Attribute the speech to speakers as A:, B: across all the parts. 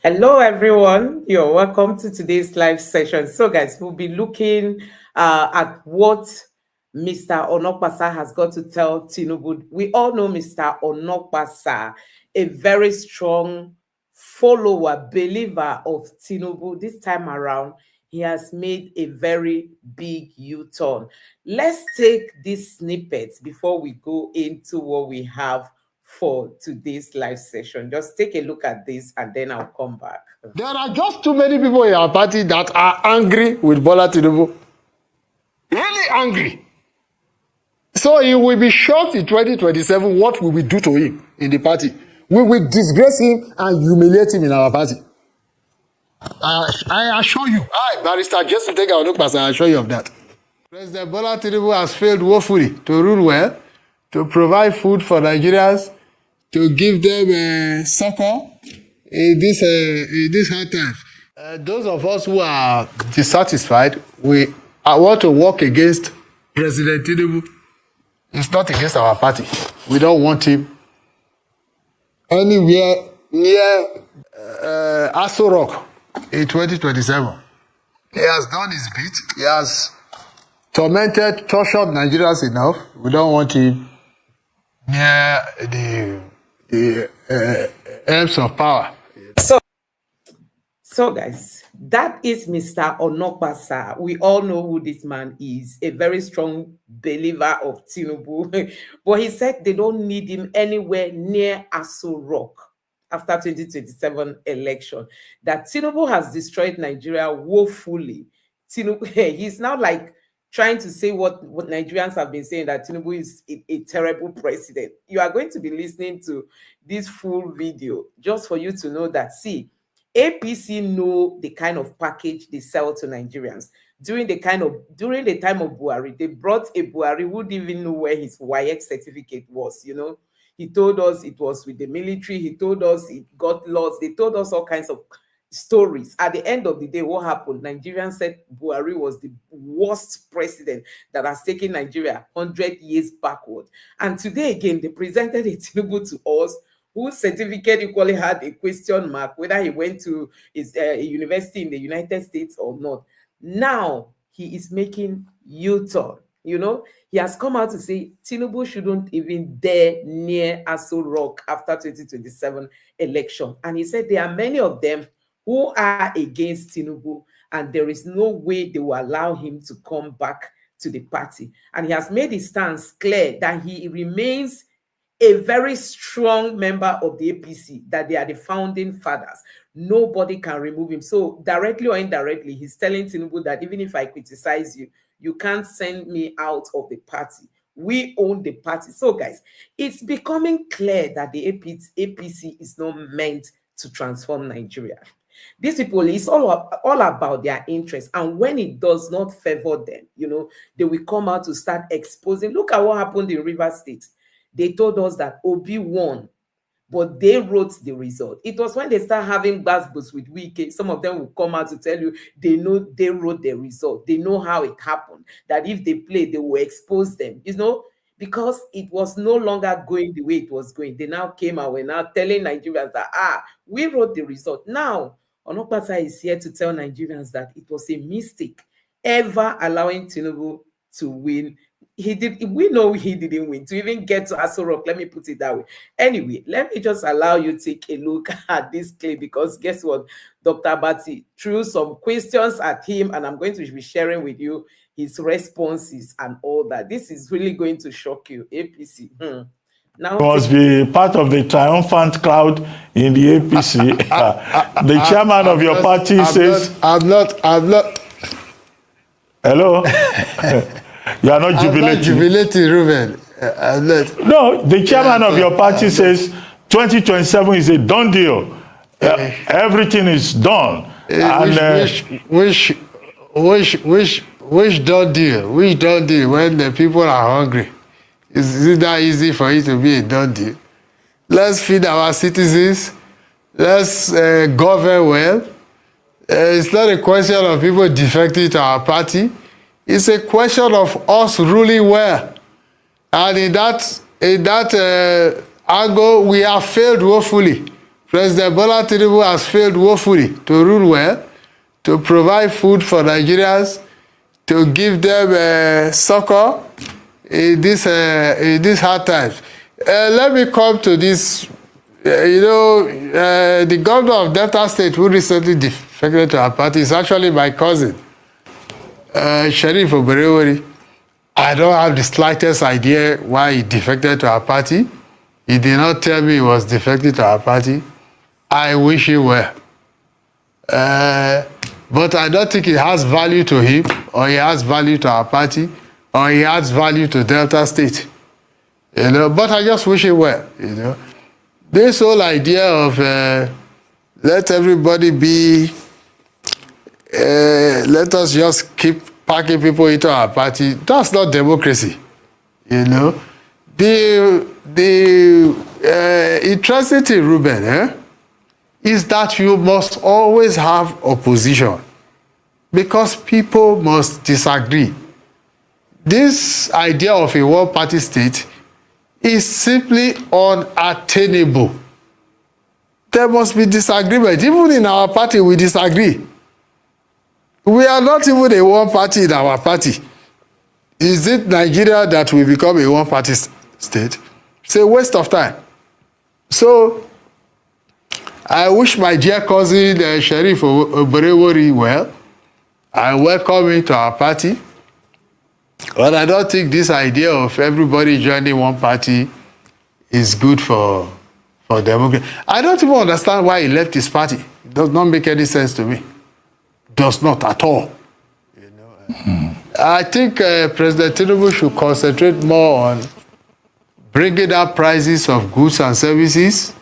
A: Hello, everyone. You're welcome to today's live session. So, guys, we'll be looking at what Mr. Onokpasa has got to tell Tinubu. We all know Mr. Onokpasa, a very strong follower, believer of Tinubu. This time around, he has made a very big U-turn. Let's take these snippets before we go into what we have for today's live session. Just take a look at this and then I'll come back.
B: There are just too many people in our party that are angry with Bola Tinubu. Really angry. So he will be shocked in 2027 what we will do to him in the party. We will disgrace him and humiliate him in our party. I assure you. Barrister, just to take our look, I assure you of that. President Bola Tinubu has failed woefully to rule well, to provide food for Nigerians, to give them succor in this hard times. Those of us who are dissatisfied, we want to work against President Tinubu. It's not against our party. We don't want him anywhere near Asorock in 2027. He has done his bit. He has tormented, tortured Nigerians enough. We don't want him near the helms of power.
A: So guys, that is Mr. Onokpasa. We all know who this man is, a very strong believer of Tinubu. But he said they don't need him anywhere near Asorock after 2027 election. That Tinubu has destroyed Nigeria woefully. Tinubu, he's now like trying to say what Nigerians have been saying, that Tinubu is a terrible president. You are going to be listening to this full video just for you to know that, see, APC know the kind of package they sell to Nigerians. During the time of Buhari, they brought a Buhari who didn't even know where his YX certificate was, you know. He told us it was with the military. He told us it got lost. They told us all kinds of stories. At the end of the day, what happened? Nigerians said Buhari was the worst president that has taken Nigeria 100 years backward. And today again, they presented a Tinubu to us whose certificate equally had a question mark, whether he went to a university in the United States or not. Now, he is making U-turn. You know, he has come out to say Tinubu shouldn't even dare near Asorock after 2027 election. And he said there are many of them who are against Tinubu, and there is no way they will allow him to come back to the party. And he has made his stance clear that he remains a very strong member of the APC, that they are the founding fathers. Nobody can remove him. So directly or indirectly, he's telling Tinubu that even if I criticize you, you can't send me out of the party. We own the party. So guys, it's becoming clear that the APC is not meant to transform Nigeria. These people, it's all about their interests. And when it does not favor them, you know, they will come out to start exposing. Look at what happened in Rivers State. They told us that Obi won, but they wrote the result. It was when they start having gbasgbos with Wike, some of them will come out to tell you they know they wrote the result. They know how it happened, that if they play, they will expose them, you know, because it was no longer going the way it was going. They now came out, we're now telling Nigerians that, we wrote the result. Now, Onokpasa is here to tell Nigerians that it was a mistake ever allowing Tinubu to win. We know he didn't win to even get to Asorock. Let me put it that way. Anyway, let me just allow you to take a look at this clip, because guess what? Dr. Bati threw some questions at him, and I'm going to be sharing with you his responses and all that. This is really going to shock you, APC.
C: Now must be part of the triumphant crowd in the APC. The chairman of your party says,
B: I'm not.
C: Hello? You are not jubilating.
B: I'm not jubilating, Ruben. I'm not.
C: No, the chairman of your party says 2027 is a done deal. Everything is done.
B: Which done deal? Which done deal when the people are hungry? Is it that easy for it to be a done deal? Let's feed our citizens. Let's govern well. It's not a question of people defecting to our party. It's a question of us ruling well. And in that angle, we have failed woefully. President Bola Tinubu has failed woefully to rule well, to provide food for Nigerians, to give them succor in this hard times. Let me come to this. The governor of Delta State, who recently defected to our party, is actually my cousin, Sheriff Oberewori. I don't have the slightest idea why he defected to our party. He did not tell me he was defected to our party. I wish he were. But I don't think it has value to him, or he has value to our party, or he adds value to Delta State. But I just wish he were, This whole idea of let everybody be, let us just keep packing people into our party, that's not democracy, The interesting thing, Ruben, is that you must always have opposition because people must disagree. This idea of a one-party state is simply unattainable. There must be disagreement. Even in our party, we disagree. We are not even a one-party in our party. Is it Nigeria that will become a one-party state? It's a waste of time. So, I wish my dear cousin, Sheriff Oberewori, well. I welcome him to our party. But I don't think this idea of everybody joining one party is good for democracy. I don't even understand why he left his party. It does not make any sense to me. Does not at all. I think President Tinubu should concentrate more on bringing up prices of goods and services,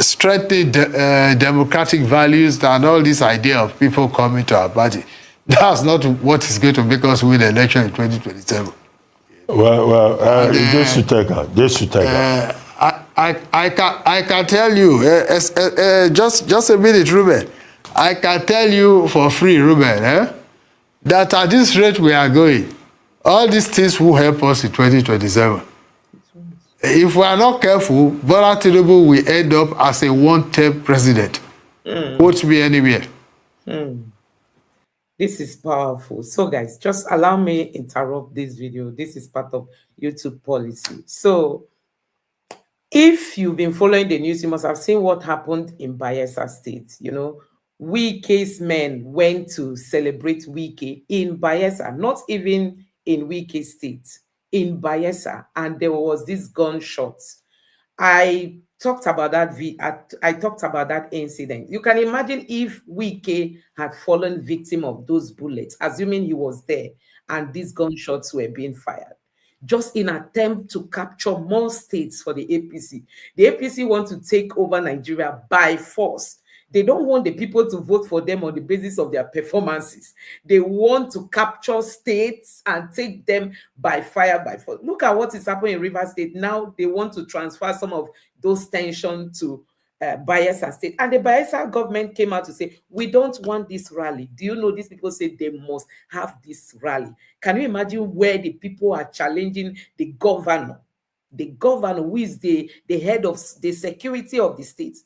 B: strengthening democratic values and all this idea of people coming to our party. That's not what is going to make us win the election in 2027.
C: Just to take out.
B: I can tell you, just a minute, Ruben. I can tell you for free, Ruben, that at this rate we are going, all these things will help us in 2027. If we are not careful, Bola Tinubu will end up as a one-term president. Quote me anywhere.
A: This is powerful. So, guys, just allow me interrupt this video. This is part of YouTube policy. So, if you've been following the news, you must have seen what happened in Bayelsa State. Wike's men went to celebrate Wike in Bayelsa, not even in Wike State, in Bayelsa, and there was this gunshot. I talked about that. I talked about that incident. You can imagine if Wike had fallen victim of those bullets, assuming he was there, and these gunshots were being fired, just in attempt to capture more states for the APC. The APC want to take over Nigeria by force. They don't want the people to vote for them on the basis of their performances. They want to capture states and take them by fire, by force. Look at what is happening in Rivers State. Now they want to transfer some of those tensions to Bayelsa State. And the Bayelsa government came out to say, we don't want this rally. Do you know these people say they must have this rally? Can you imagine where the people are challenging the governor? The governor, who is the head of the security of the state.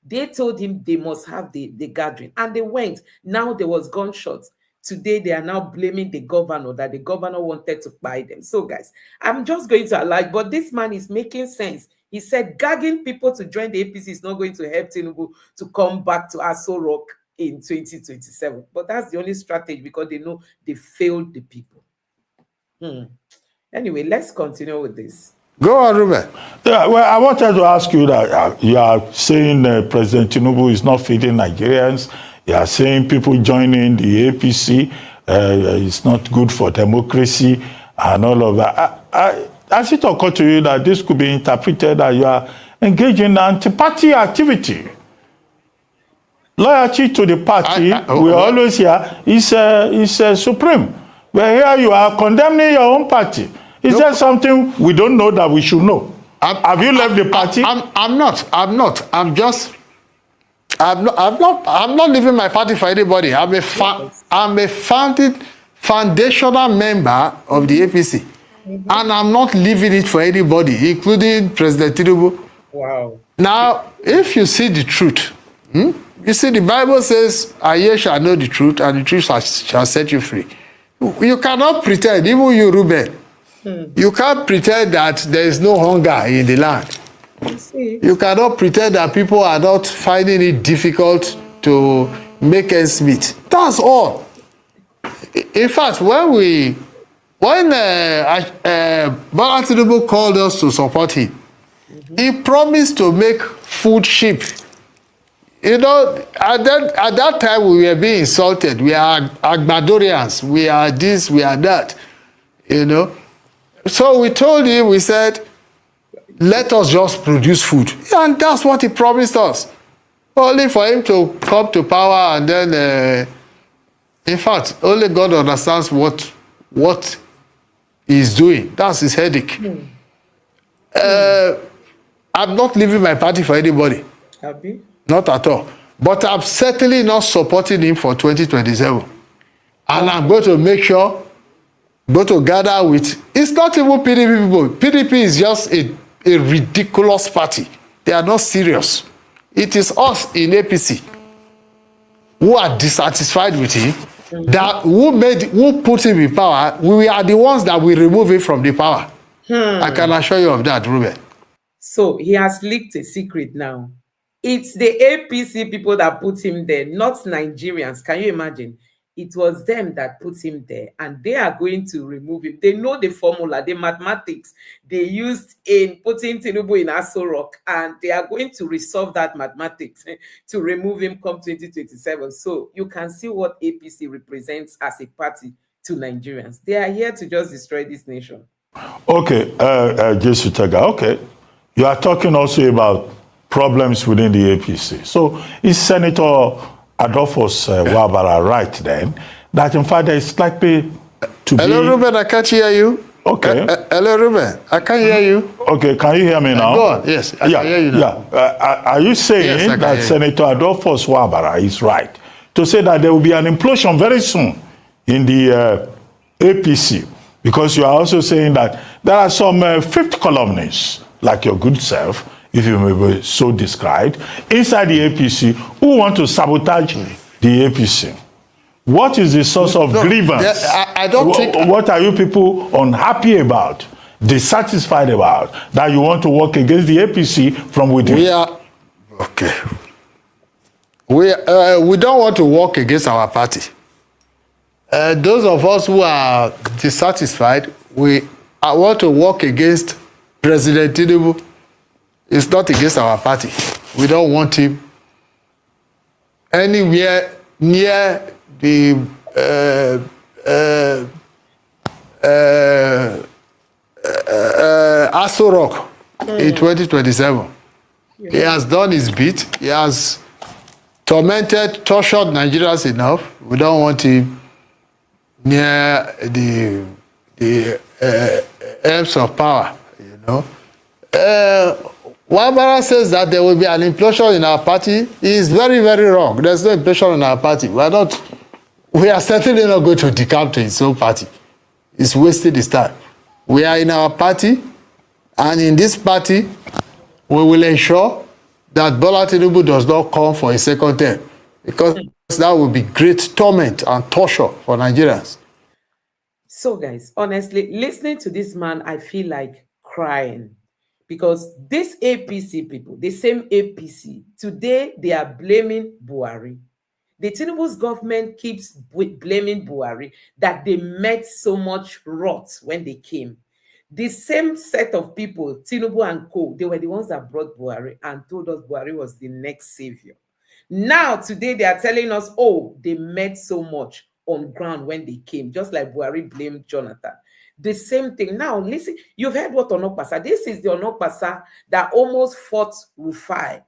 A: They told him they must have the gathering, and they went. Now there was gunshots. Today they are now blaming the governor, that the governor wanted to buy them. So guys, I'm just going to allow, but this man is making sense. He said gagging people to join the APC is not going to help Tinubu to come back to Asorock in 2027. But that's the only strategy, because they know they failed the people. Anyway, let's continue with this.
B: Go on, Ruben.
C: Yeah, well, I wanted to ask you that you are saying President Tinubu is not feeding Nigerians. You are saying people joining the APC is not good for democracy and all of that. Has it occurred to you that this could be interpreted that you are engaging in anti-party activity? Loyalty to the party, we always hear, is supreme. But here you are condemning your own party. Is there something we don't know that we should know? Have you left the party?
B: I'm not. I'm not leaving my party for anybody. I'm a foundational member of the APC. And I'm not leaving it for anybody, including President Tinubu.
A: Wow.
B: Now, if you see the truth, you see the Bible says, and ye shall know the truth, and the truth shall set you free. You cannot pretend, even you, Ruben, you can't pretend that there is no hunger in the land.
A: You see?
B: You cannot pretend that people are not finding it difficult to make ends meet. That's all. In fact, when Bola Tinubu called us to support him, he promised to make food cheap. You know, at that time we were being insulted. We are Agbadorians. We are this, we are that. You know. So we told him, we said, let us just produce food. And that's what he promised us. Only for him to come to power and then, in fact, only God understands what he's doing. That's his headache. I'm not leaving my party for anybody.
A: Happy?
B: Not at all. But I'm certainly not supporting him for 2027. And I'm going to make sure, going to gather with, it's not even PDP people. PDP is just a ridiculous party. They are not serious. It is us in APC who are dissatisfied with him, that who put him in power. We are the ones that will remove him from the power. I can assure you of that, Ruben.
A: So he has leaked a secret now. It's the APC people that put him there, not Nigerians. Can you imagine? It was them that put him there, and they are going to remove him. They know the formula, the mathematics they used in putting Tinubu in Asorock, and they are going to resolve that mathematics to remove him come 2027. So you can see what APC represents as a party to Nigerians. They are here to just destroy this nation.
C: Okay, Jesu Tega, okay. You are talking also about problems within the APC. So is Senator Adolphus Wabara right then that in fact there is likely to
B: Hello, Ruben, I can't hear you.
C: Okay.
B: Hello, Ruben, I can't hear you.
C: Okay, can you hear me now?
B: Go on, yes, I can hear you now.
C: Are you saying
B: Yes,
C: that Senator Adolphus Wabara is right to say that there will be an implosion very soon in the APC? Because you are also saying that there are some fifth columnists, like your good self, if you may be so described, inside the APC who want to sabotage the APC. What is the source of grievance?
B: I don't think...
C: What are you people unhappy about, dissatisfied about, that you want to work against the APC from within?
B: We are... Okay. We don't want to work against our party. Those of us who are dissatisfied, we want to work against President Tinubu. It's not against our party. We don't want him anywhere near the Asorock in 2027. Yeah. He has done his bit. He has tormented, tortured Nigerians enough. We don't want him near the aims of power, you know. Wabara says that there will be an implosion in our party. He is very, very wrong. There's no implosion in our party. We are certainly not going to decamp to his own party. It's wasting his time. We are in our party, and in this party, we will ensure that Bola Tinubu does not come for a second term, because that will be great torment and torture for Nigerians.
A: So, guys, honestly, listening to this man, I feel like crying. Because these APC people, the same APC, today they are blaming Buhari. The Tinubu's government keeps blaming Buhari that they met so much rot when they came. The same set of people, Tinubu and co, they were the ones that brought Buhari and told us Buhari was the next savior. Now, today, they are telling us, oh, they met so much on ground when they came, just like Buhari blamed Jonathan. The same thing. Now, listen, you've heard what Onokpasa. This is the Onokpasa that almost fought Rufai.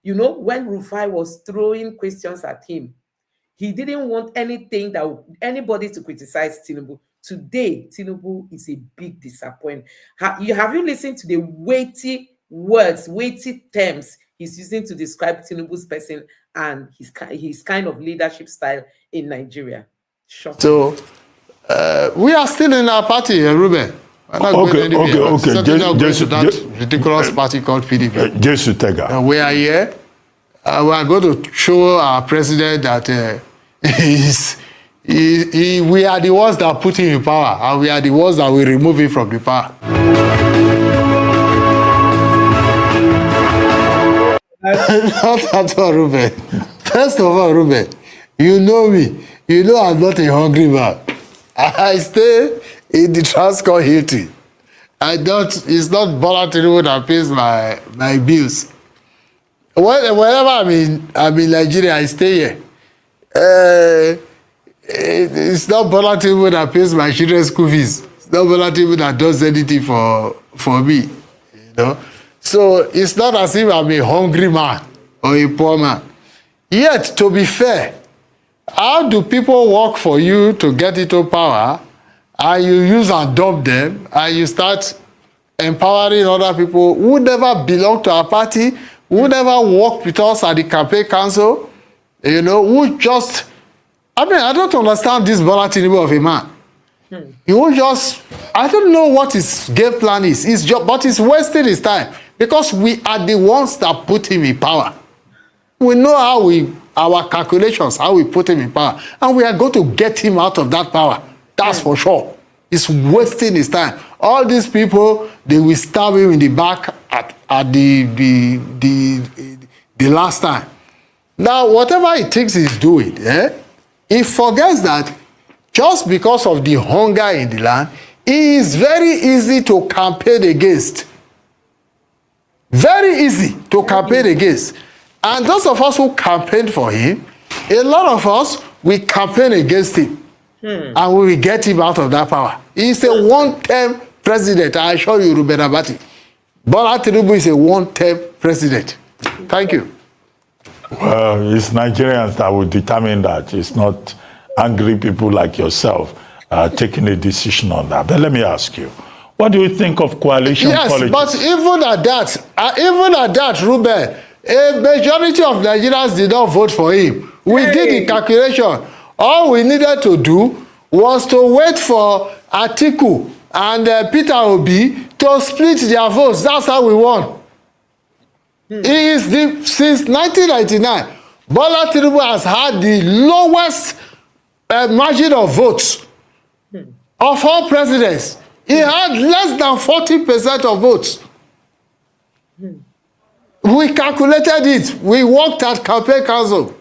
A: You know, when Rufai was throwing questions at him, he didn't want anybody to criticize Tinubu. Today, Tinubu is a big disappointment. Have you listened to the weighty words, weighty terms he's using to describe Tinubu's person and his kind of leadership style in Nigeria? Shocking.
B: So, we are still in our party, Ruben. We're not going anywhere.
C: Okay.
B: Certainly not going to that ridiculous party called PDP.
C: Jesus Tega.
B: We are here. We are going to show our president that we are the ones that put him in power, and we are the ones that will remove him from the power. Not at all, Ruben. First of all, Ruben, you know me. You know I'm not a hungry man. I stay in the Transcorp Hilton. It's not Bola Tinubu that pays my bills. Whenever I'm in Nigeria, I stay here. It's not Bola Tinubu that pays my children's school fees. It's not Bola Tinubu that does anything for me. You know? So it's not as if I'm a hungry man or a poor man. Yet, to be fair, how do people work for you to get into power, and you use and dump them, and you start empowering other people who never belong to our party, who never worked with us at the campaign council, you know, who just... I mean, I don't understand this Bola Tinubu of a man. He will just... I don't know what his game plan is. But he's wasting his time, because we are the ones that put him in power. We know our calculations, how we put him in power, and we are going to get him out of that power. That's for sure. He's wasting his time. All these people, they will stab him in the back at the last time. Now, whatever he thinks he's doing, he forgets that just because of the hunger in the land, it is very easy to campaign against. Very easy to campaign against. And those of us who campaigned for him, a lot of us, we campaign against him. And we will get him out of that power. He's a one-term president. I assure you, Ruben Abati. Bola Tinubu is a one-term president. Thank you.
C: Well, it's Nigerians that will determine that. It's not angry people like yourself taking a decision on that. But let me ask you, what do you think of coalition politics?
B: Yes, but even at that, Ruben, a majority of Nigerians did not vote for him. We did the calculation. All we needed to do was to wait for Atiku and Peter Obi to split their votes. That's how we won. Since 1999, Bola Tinubu has had the lowest margin of votes of all presidents. He had less than 40% of votes. We calculated it. We worked at campaign council.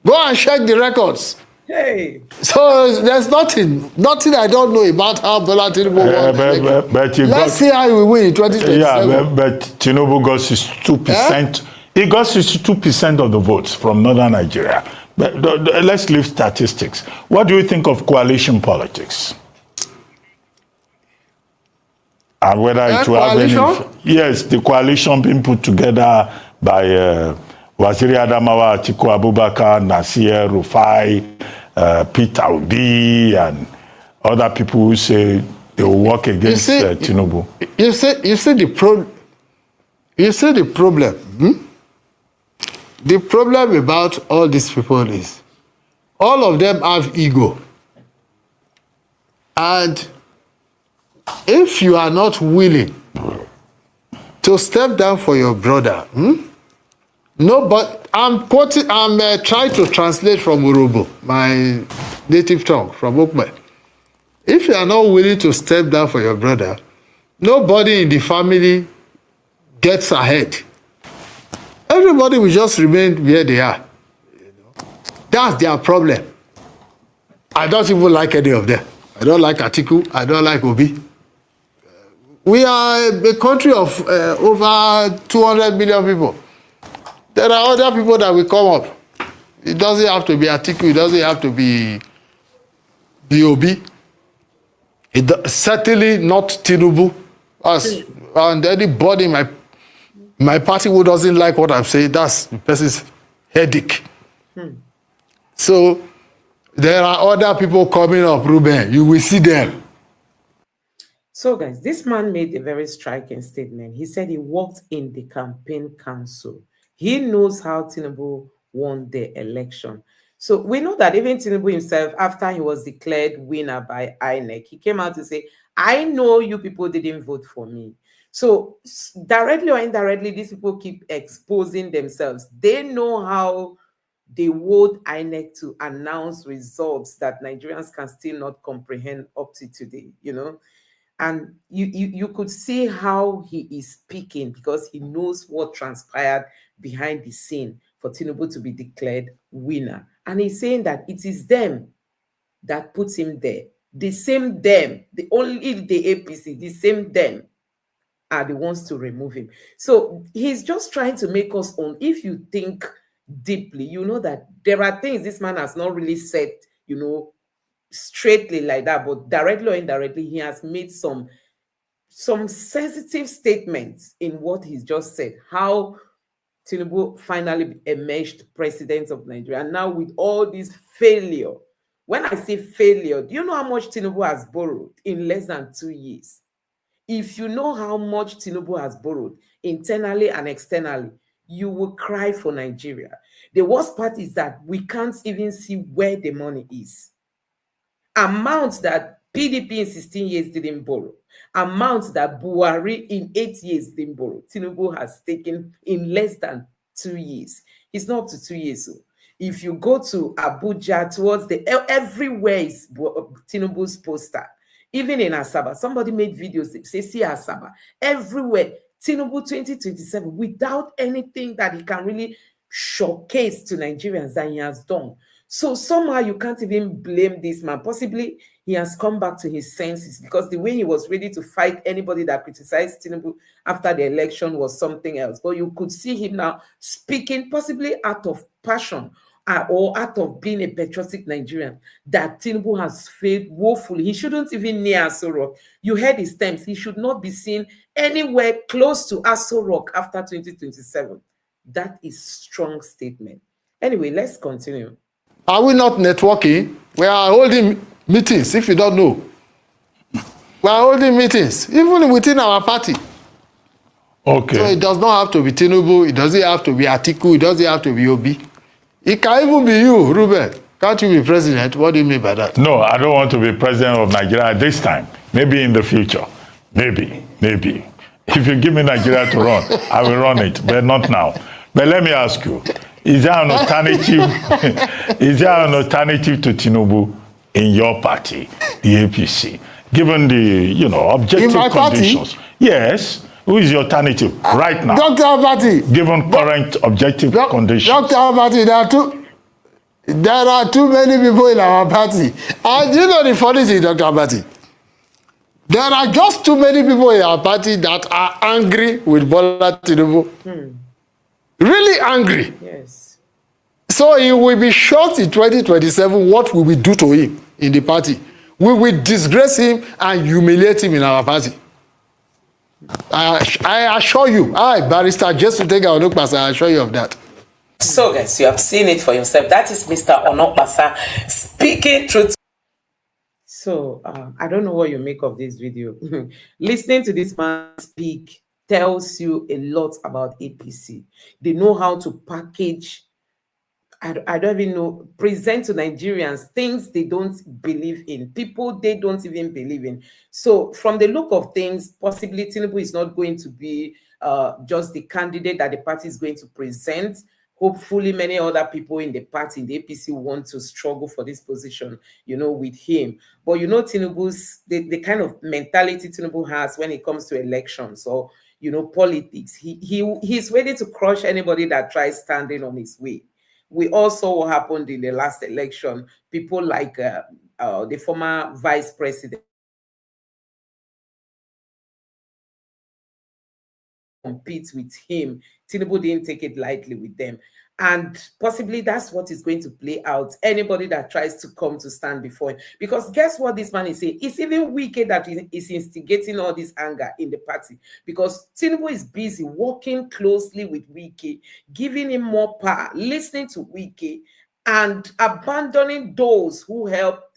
B: Go and check the records.
A: Hey.
B: So there's nothing I don't know about how Bola Tinubu won. Let's see how we win in 2027.
C: Yeah, but Tinubu got 62%. He got 62% of the votes from northern Nigeria. But let's leave statistics. What do you think of coalition politics? And whether it will have any... Yes, the coalition being put together by Waziri Adamawa, Atiku Abubakar, Nasir Rufai, Peter Obi, and other people who say they will work against Tinubu.
B: You see the problem. The problem about all these people is all of them have ego. And if you are not willing to step down for your brother, no, but I'm trying to translate from Urobo, my native tongue, from Okme. If you are not willing to step down for your brother, nobody in the family gets ahead. Everybody will just remain where they are. That's their problem. I don't even like any of them. I don't like Atiku. I don't like Obi. We are a country of over 200 million people. There are other people that will come up. It doesn't have to be Atiku. It doesn't have to be Obi. Certainly not Tinubu. And anybody in my party who doesn't like what I'm saying, that's the person's headache. So there are other people coming up, Ruben. You will see them.
A: So, guys, this man made a very striking statement. He said he worked in the campaign council. He knows how Tinubu won the election. So we know that even Tinubu himself, after he was declared winner by INEC, he came out to say, I know you people didn't vote for me. So directly or indirectly, these people keep exposing themselves. They know how they would INEC to announce results that Nigerians can still not comprehend up to today, And you could see how he is speaking because he knows what transpired behind the scene for Tinubu to be declared winner. And he's saying that it is them that puts him there. The same them, the only the APC, the same them are the ones to remove him. So he's just trying to make us own. If you think deeply, you know that there are things this man has not really said, straightly like that, but directly or indirectly, he has made some sensitive statements in what he's just said. How Tinubu finally emerged president of Nigeria. And now with all this failure, when I say failure, do you know how much Tinubu has borrowed in less than 2 years? If you know how much Tinubu has borrowed internally and externally, you will cry for Nigeria. The worst part is that we can't even see where the money is. Amounts that PDP in 16 years didn't borrow, amounts that Buhari in 8 years didn't borrow, Tinubu has taken in less than 2 years. It's not up to 2 years. So if you go to Abuja, towards everywhere is Tinubu's poster. Even in Asaba, somebody made videos that say, see Asaba, everywhere, Tinubu 2027, without anything that he can really showcase to Nigerians that he has done. So somehow you can't even blame this man. Possibly he has come back to his senses because the way he was ready to fight anybody that criticized Tinubu after the election was something else. But you could see him now speaking possibly out of passion or out of being a patriotic Nigerian, that Tinubu has failed woefully. He shouldn't even near Asorock. You heard his terms. He should not be seen anywhere close to Asorock after 2027. That is strong statement. Anyway, let's continue.
B: Are we not networking? We are holding meetings, if you don't know. We are holding meetings, even within our party.
C: Okay.
B: So it does not have to be Tinubu, it doesn't have to be Atiku, it doesn't have to be Obi. It can even be you, Ruben. Can't you be president? What do you mean by that?
C: No, I don't want to be president of Nigeria at this time. Maybe in the future. Maybe. If you give me Nigeria to run, I will run it, but not now. But let me ask you, is there an alternative to Tinubu in your party, the APC, given the objective conditions? Party? Yes. Who is the alternative right now?
B: Dr. Abati.
C: Given current objective conditions.
B: Dr. Abati, there are too many people in our party. And you know the funny thing, Dr. Abati? There are just too many people in our party that are angry with Bola Tinubu. Really angry.
A: Yes.
B: So he will be shocked in 2027 what we will do to him in the party. We will disgrace him and humiliate him in our party. I assure you, Barrister just to take our Onokpasa, I assure you of that.
A: So guys, you have seen it for yourself. That is Mr. Onokpasa speaking truth. So I don't know what you make of this video. Listening to this man speak tells you a lot about APC. They know how to package, I don't even know, present to Nigerians things they don't believe in, people they don't even believe in. So from the look of things, possibly Tinubu is not going to be just the candidate that the party is going to present. Hopefully many other people in the party, in the APC, want to struggle for this position, with him. But Tinubu's, the kind of mentality Tinubu has when it comes to elections or, politics, he's ready to crush anybody that tries standing on his way. We all saw what happened in the last election. People like the former vice president compete with him. Tinubu didn't take it lightly with them. And possibly that's what is going to play out. Anybody that tries to come to stand before him. Because guess what this man is saying? It's even wicked that is instigating all this anger in the party. Because Tinubu is busy working closely with Wike, giving him more power, listening to Wike, and abandoning those who helped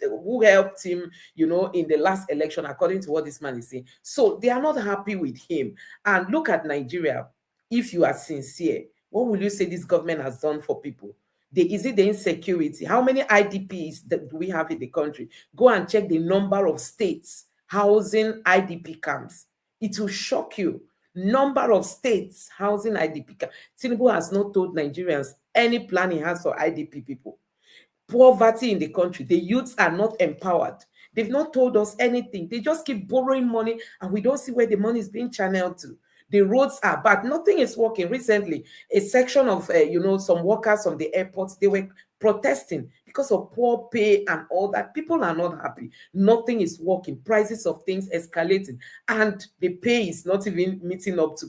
A: him, in the last election, according to what this man is saying. So they are not happy with him. And look at Nigeria. If you are sincere, what will you say this government has done for people? Is it the insecurity? How many IDPs do we have in the country? Go and check the number of states housing IDP camps. It will shock you. Number of states housing IDP camps. Tinubu has not told Nigerians any plan he has for IDP people. Poverty in the country, the youths are not empowered. They've not told us anything. They just keep borrowing money and we don't see where the money is being channeled to. The roads are bad. Nothing is working. Recently, a section of, some workers from the airports, they were protesting because of poor pay and all that. People are not happy. Nothing is working. Prices of things escalating. And the pay is not even meeting up to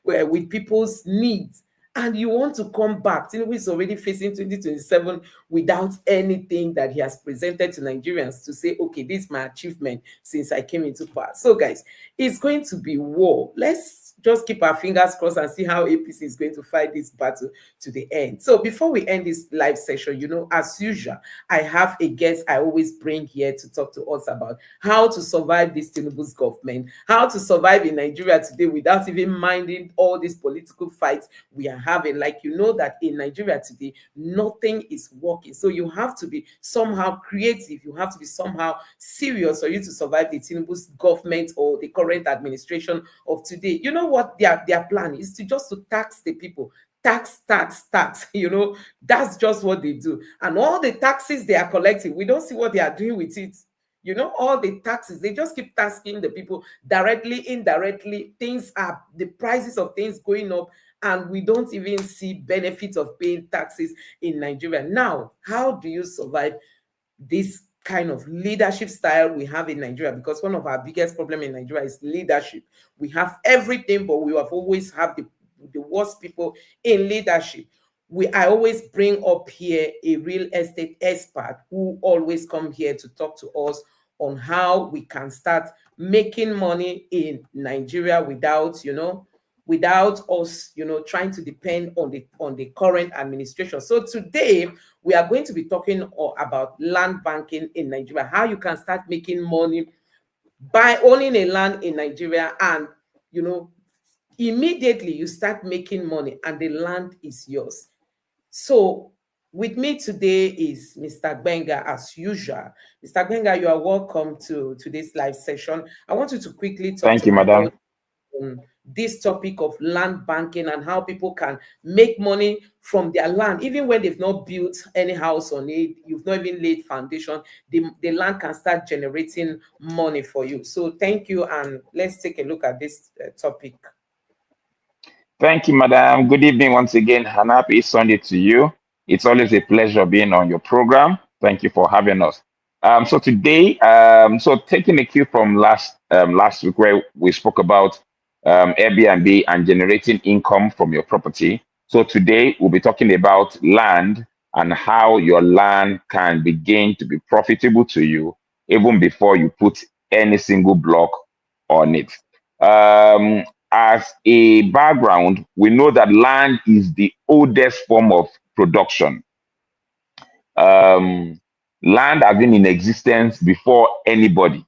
A: with people's needs. And you want to come back. Tinubu is already facing 2027 without anything that he has presented to Nigerians to say, okay, this is my achievement since I came into power. So guys, it's going to be war. Let's just keep our fingers crossed and see how APC is going to fight this battle to the end. So before we end this live session, as usual, I have a guest I always bring here to talk to us about how to survive this Tinubu's government, how to survive in Nigeria today without even minding all these political fights we are having. Like, that in Nigeria today, nothing is working. So you have to be somehow creative. You have to be somehow serious for you to survive the Tinubu's government or the current administration of today. You know what their plan is? To tax the people. Tax. That's just what they do. And all the taxes they are collecting, we don't see what they are doing with it. All the taxes, they just keep taxing the people directly, indirectly. The prices of things going up, and we don't even see benefits of paying taxes in Nigeria. Now, how do you survive this kind of leadership style we have in Nigeria? Because one of our biggest problems in Nigeria is leadership. We have everything, but we have always have the worst people in leadership. I always bring up here a real estate expert who always come here to talk to us on how we can start making money in Nigeria without us, trying to depend on the current administration. So today we are going to be talking about land banking in Nigeria, how you can start making money by owning a land in Nigeria, and immediately you start making money and the land is yours. So with me today is Mr. Gbenga, as usual. Mr. Gbenga, you are welcome to today's live session. I want you to quickly talk
D: Thank
A: to
D: you,
A: my
D: madam.
A: on this topic of land banking and how people can make money from their land, even when they've not built any house on it, you've not even laid foundation, the land can start generating money for you. So thank you, and let's take a look at this topic.
D: Thank you, madam. Good evening once again, and happy Sunday to you. It's always a pleasure being on your program. Thank you for having us. So today, taking a cue from last week where we spoke about Airbnb and generating income from your property. So today we'll be talking about land and how your land can begin to be profitable to you even before you put any single block on it. As a background, we know that land is the oldest form of production. Land has been in existence before anybody.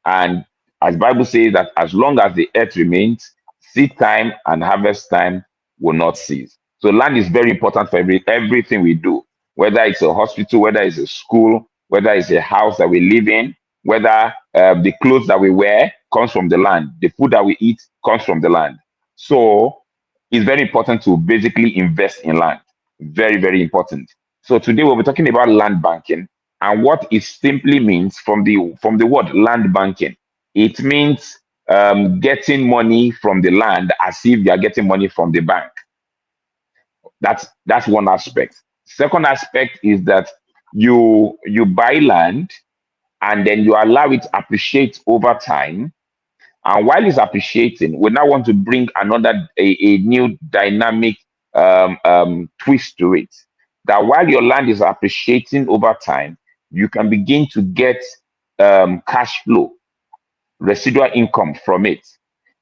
D: And as Bible says that as long as the earth remains, seed time and harvest time will not cease. So land is very important for everything we do, whether it's a hospital, whether it's a school, whether it's a house that we live in, whether the clothes that we wear comes from the land, the food that we eat comes from the land. So it's very important to basically invest in land. Very, very important. So today we'll be talking about land banking and what it simply means from the word land banking. It means getting money from the land as if you are getting money from the bank. That's one aspect. Second aspect is that you buy land and then you allow it to appreciate over time. And while it's appreciating, we now want to bring a new dynamic twist to it. That while your land is appreciating over time, you can begin to get cash flow, residual income from it.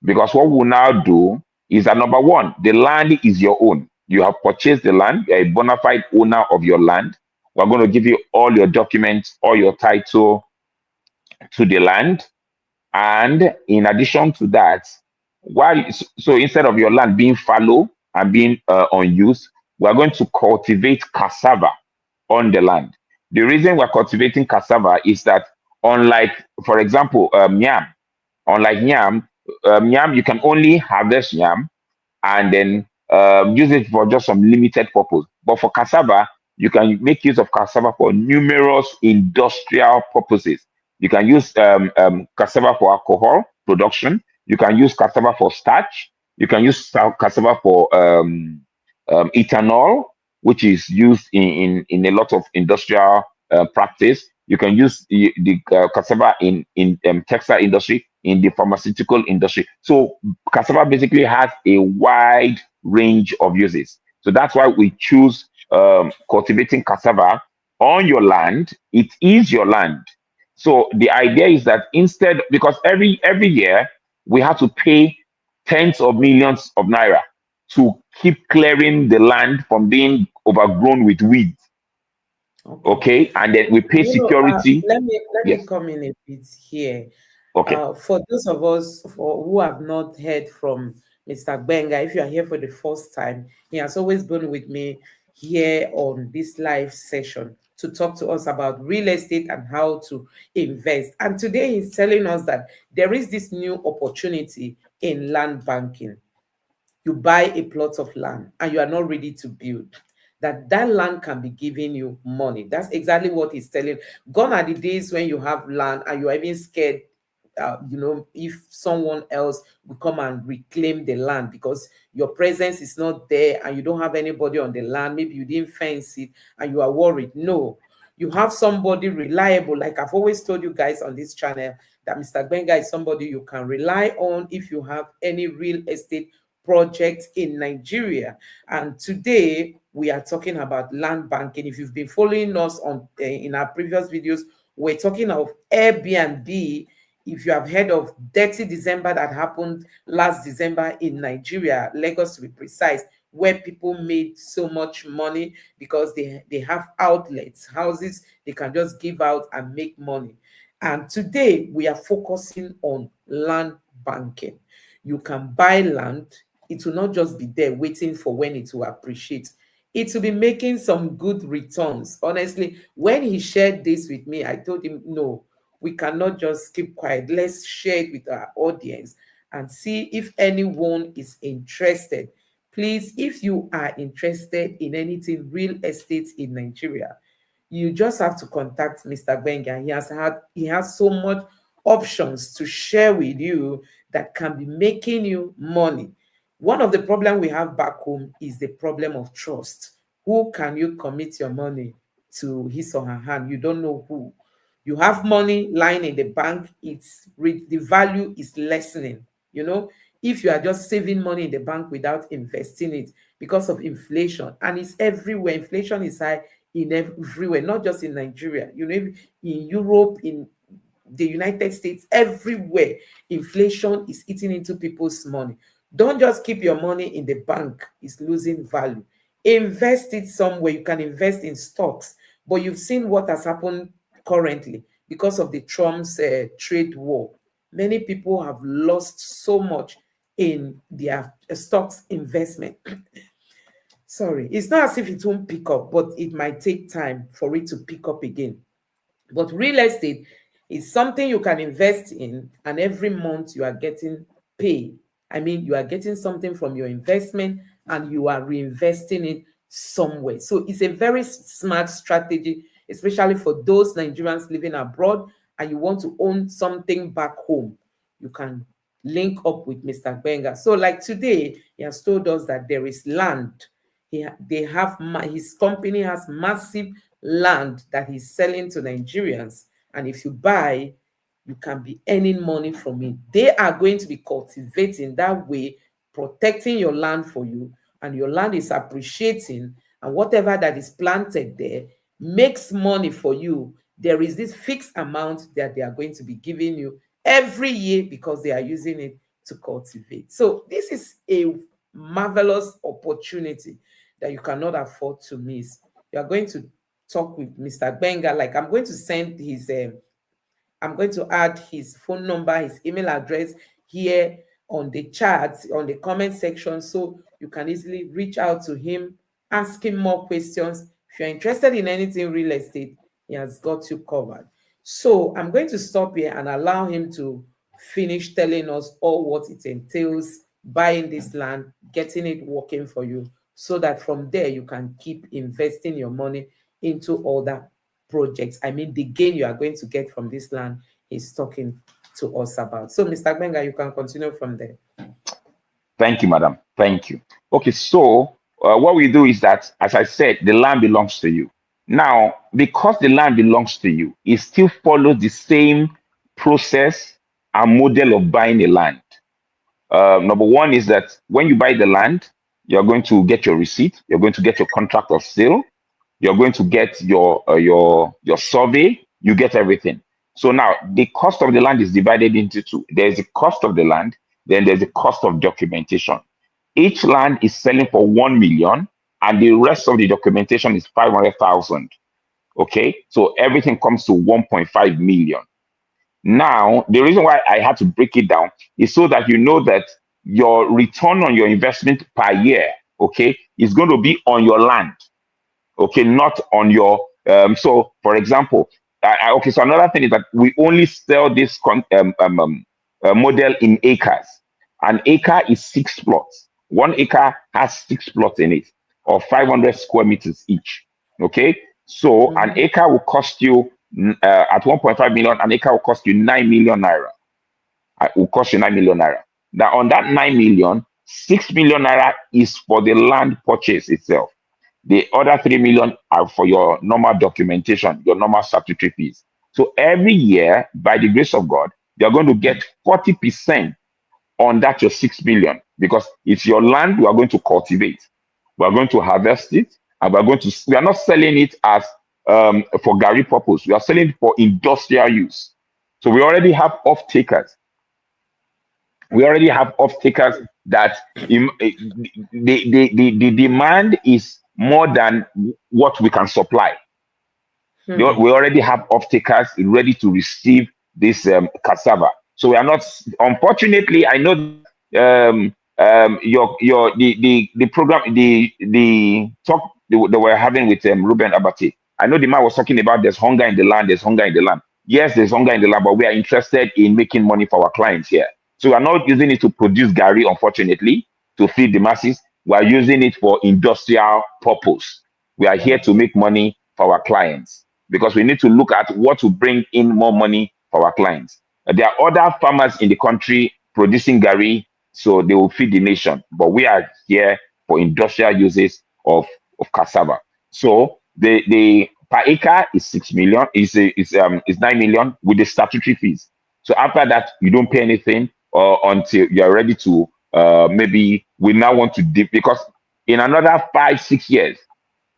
D: Because what we'll now do is that, number one, the land is your own. You have purchased the land, you're a bona fide owner of your land. We're going to give you all your documents, all your title to the land. And in addition to that, so instead of your land being fallow and being unused, we're going to cultivate cassava on the land. The reason we're cultivating cassava is that Unlike, for example, yam. Unlike yam, you can only harvest yam and then use it for just some limited purpose. But for cassava, you can make use of cassava for numerous industrial purposes. You can use cassava for alcohol production. You can use cassava for starch. You can use cassava for ethanol, which is used in a lot of industrial practice. You can use the cassava in textile industry, in the pharmaceutical industry. So cassava basically has a wide range of uses. So that's why we choose cultivating cassava on your land. It is your land. So the idea is that instead, because every year we have to pay tens of millions of naira to keep clearing the land from being overgrown with weeds.
A: Okay.
D: Okay, and then we pay security.
A: Let me
D: Yes.
A: come in a bit here.
D: Okay.
A: For those of us who have not heard from Mr. Benga, if you are here for the first time, he has always been with me here on this live session to talk to us about real estate and how to invest. And today he's telling us that there is this new opportunity in land banking. You buy a plot of land and you are not ready to build, that land can be giving you money. That's exactly what he's telling. Gone are the days when you have land and you're even scared, if someone else will come and reclaim the land because your presence is not there and you don't have anybody on the land. Maybe you didn't fence it and you are worried. No, you have somebody reliable. Like I've always told you guys on this channel, that Mr. Benga is somebody you can rely on if you have any real estate project in Nigeria. And today we are talking about land banking. If you've been following us on in our previous videos, we're talking of Airbnb. If you have heard of Dirty December that happened last December in Nigeria, Lagos to be precise, where people made so much money because they have outlets, houses they can just give out and make money. And today we are focusing on land banking. You can buy land. It will not just be there waiting for when it will appreciate. It will be making some good returns. Honestly, when he shared this with me, I told him, no, we cannot just keep quiet. Let's share it with our audience and see if anyone is interested. Please, if you are interested in anything real estate in Nigeria, you just have to contact Mr. Benga. He has so much options to share with you that can be making you money. One of the problems we have back home is the problem of trust. Who can you commit your money to, his or her hand? You don't know who. You have money lying in the bank, the value is lessening. If you are just saving money in the bank without investing it because of inflation, and it's everywhere. Inflation is high in everywhere, not just in Nigeria. In Europe, in the United States, everywhere, inflation is eating into people's money. Don't just keep your money in the bank, it's losing value. Invest it somewhere. You can invest in stocks, but you've seen what has happened currently because of the Trump's trade war. Many people have lost so much in their stocks investment. Sorry, it's not as if it won't pick up, but it might take time for it to pick up again. But real estate is something you can invest in, and every month you are getting paid. I mean, you are getting something from your investment and you are reinvesting it somewhere. So it's a very smart strategy, especially for those Nigerians living abroad and you want to own something back home. You can link up with Mr. Benga. So, like today, he has told us that there is land. His company has massive land that he's selling to Nigerians, and if you buy, you can be earning money from it. They are going to be cultivating that way, protecting your land for you, and your land is appreciating, and whatever that is planted there makes money for you. There is this fixed amount that they are going to be giving you every year because they are using it to cultivate. So this is a marvelous opportunity that you cannot afford to miss. You are going to talk with Mr. Benga. Like, I'm going to send I'm going to add his phone number, his email address here on the chat, on the comment section, so you can easily reach out to him, ask him more questions. If you're interested in anything real estate, he has got you covered. So I'm going to stop here and allow him to finish telling us all what it entails buying this land, getting it working for you, so that from there you can keep investing your money into other projects. I mean, the gain you are going to get from this land he's talking to us about. So, Mr. Benga, you can continue from there.
D: Thank you, madam. Thank you. Okay, so what we do is that, as I said, the land belongs to you. Now, because the land belongs to you, it still follows the same process and model of buying a land. Number one is that when you buy the land, you're going to get your receipt, you're going to get your contract of sale, you're going to get your survey, you get everything. So now the cost of the land is divided into two. There's the cost of the land, then there's the cost of documentation. Each land is selling for 1 million, and the rest of the documentation is 500,000. Okay, so everything comes to 1.5 million. Now, the reason why I had to break it down is so that you know that your return on your investment per year, okay, is going to be on your land, okay, not on your. So, for example, okay, so another thing is that we only sell this model in acres. An acre is 6 plots. 1 acre has 6 plots in it, or 500 square meters each. Okay, so an acre will cost you at 1.5 million. An acre will cost you 9 million naira. It will cost you 9 million naira. Now, on that 9 million, 6 million naira is for the land purchase itself. The other 3 million are for your normal documentation, your normal statutory fees. So every year, by the grace of God, you're going to get 40% on that your 6 million, because it's your land we are going to cultivate. We are going to harvest it, and we are not selling it as for Gary purpose. We are selling it for industrial use. So we already have off-takers. That the demand is more than what we can supply. We already have off-takers ready to receive this cassava. So we are not, unfortunately, I know the program, the talk they were having with Ruben Abati. I know the man was talking about there's hunger in the land, Yes, there's hunger in the land, but we are interested in making money for our clients here. So we are not using it to produce Gary, unfortunately, to feed the masses. We are using it for industrial purpose. We are here to make money for our clients, because we need to look at what to bring in more money for our clients. There are other farmers in the country producing Gary, so they will feed the nation. But we are here for industrial uses of cassava. So the per acre is 6 million, is 9 million with the statutory fees. So after that, you don't pay anything until you're ready to maybe we now want to because in another 5-6 years,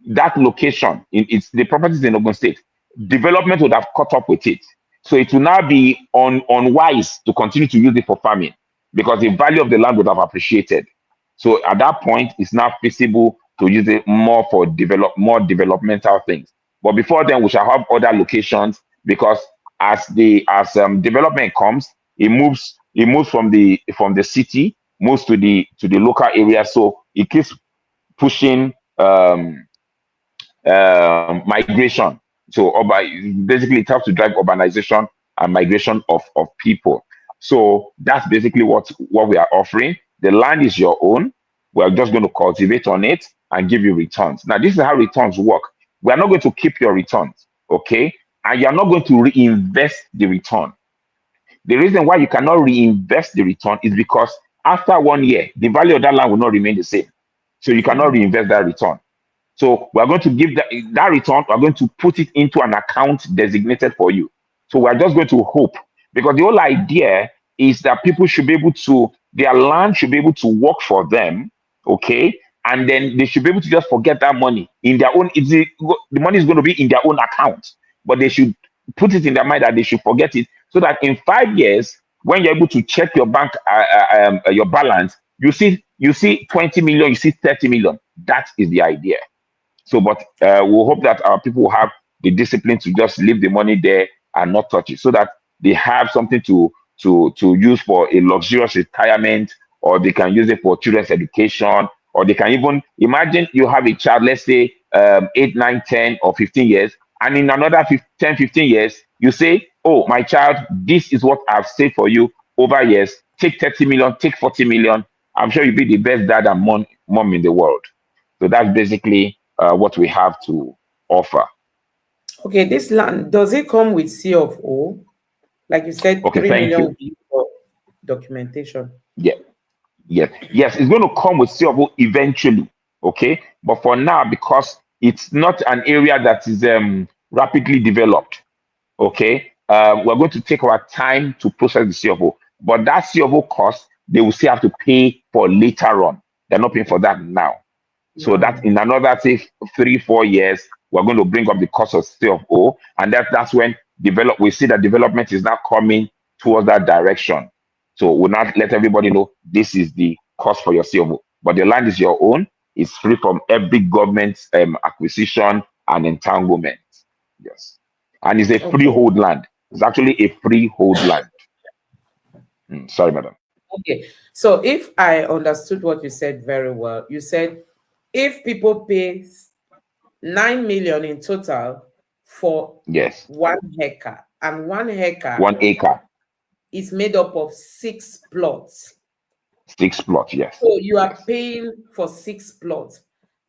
D: that location it's the properties in Ogun State, development would have caught up with it. So it will now be unwise to continue to use it for farming, because the value of the land would have appreciated. So at that point, it's now feasible to use it more for more developmental things. But before then, we shall have other locations, because as development comes, it moves from the city, moves to the local area. So it keeps pushing migration. So basically it helps to drive urbanization and migration of people. So that's basically what we are offering. The land is your own. We are just going to cultivate on it and give you returns. Now, this is how returns work. We are not going to keep your returns, okay? And you're not going to reinvest the return. The reason why you cannot reinvest the return is because after 1 year, the value of that land will not remain the same. So you cannot reinvest that return. So we're going to give that return, we're going to put it into an account designated for you. So we're just going to hope, because the whole idea is that people should be able to, their land should be able to work for them, okay? And then they should be able to just forget that money in their own, the money is going to be in their own account, but they should put it in their mind that they should forget it, so that in 5 years, when you're able to check your bank, your balance, you see 20 million, you see 30 million. That is the idea. So, but we'll hope that our people will have the discipline to just leave the money there and not touch it, so that they have something to use for a luxurious retirement, or they can use it for children's education, or they can even imagine you have a child, let's say 8, 9, 10, or 15 years, and in another 10, 15 years, You say, oh, my child, this is what I've saved for you over years. Take 30 million, take 40 million. I'm sure you'll be the best dad and mom in the world. So that's basically what we have to offer.
A: Okay, this land, does it come with C of O? Like you said,
D: Okay,
A: 3
D: thank
A: million
D: you.
A: will be for documentation.
D: Yeah. Yes, it's going to come with CFO eventually. Okay, but for now, because it's not an area that is rapidly developed, okay, we're going to take our time to process the CFO. But that CFO cost, they will still have to pay for later on. They're not paying for that now. So
A: No.
D: that in another, say, 3-4 years, we're going to bring up the cost of CFO, and that's when we see that development is now coming towards that direction. So we'll not let everybody know this is the cost for your CFO, but the land is your own. It's free from every government acquisition and entanglement. Yes, and it's a
A: Okay.
D: freehold land. It's actually a freehold land. Sorry, madam.
A: Okay. So if I understood what you said very well, you said if people pay 9 million in total for
D: Yes,
A: 1 hectare, and 1 hectare
D: 1 acre,
A: is made up of 6 plots.
D: 6 plots. Yes.
A: So you are
D: Yes.
A: paying for 6 plots.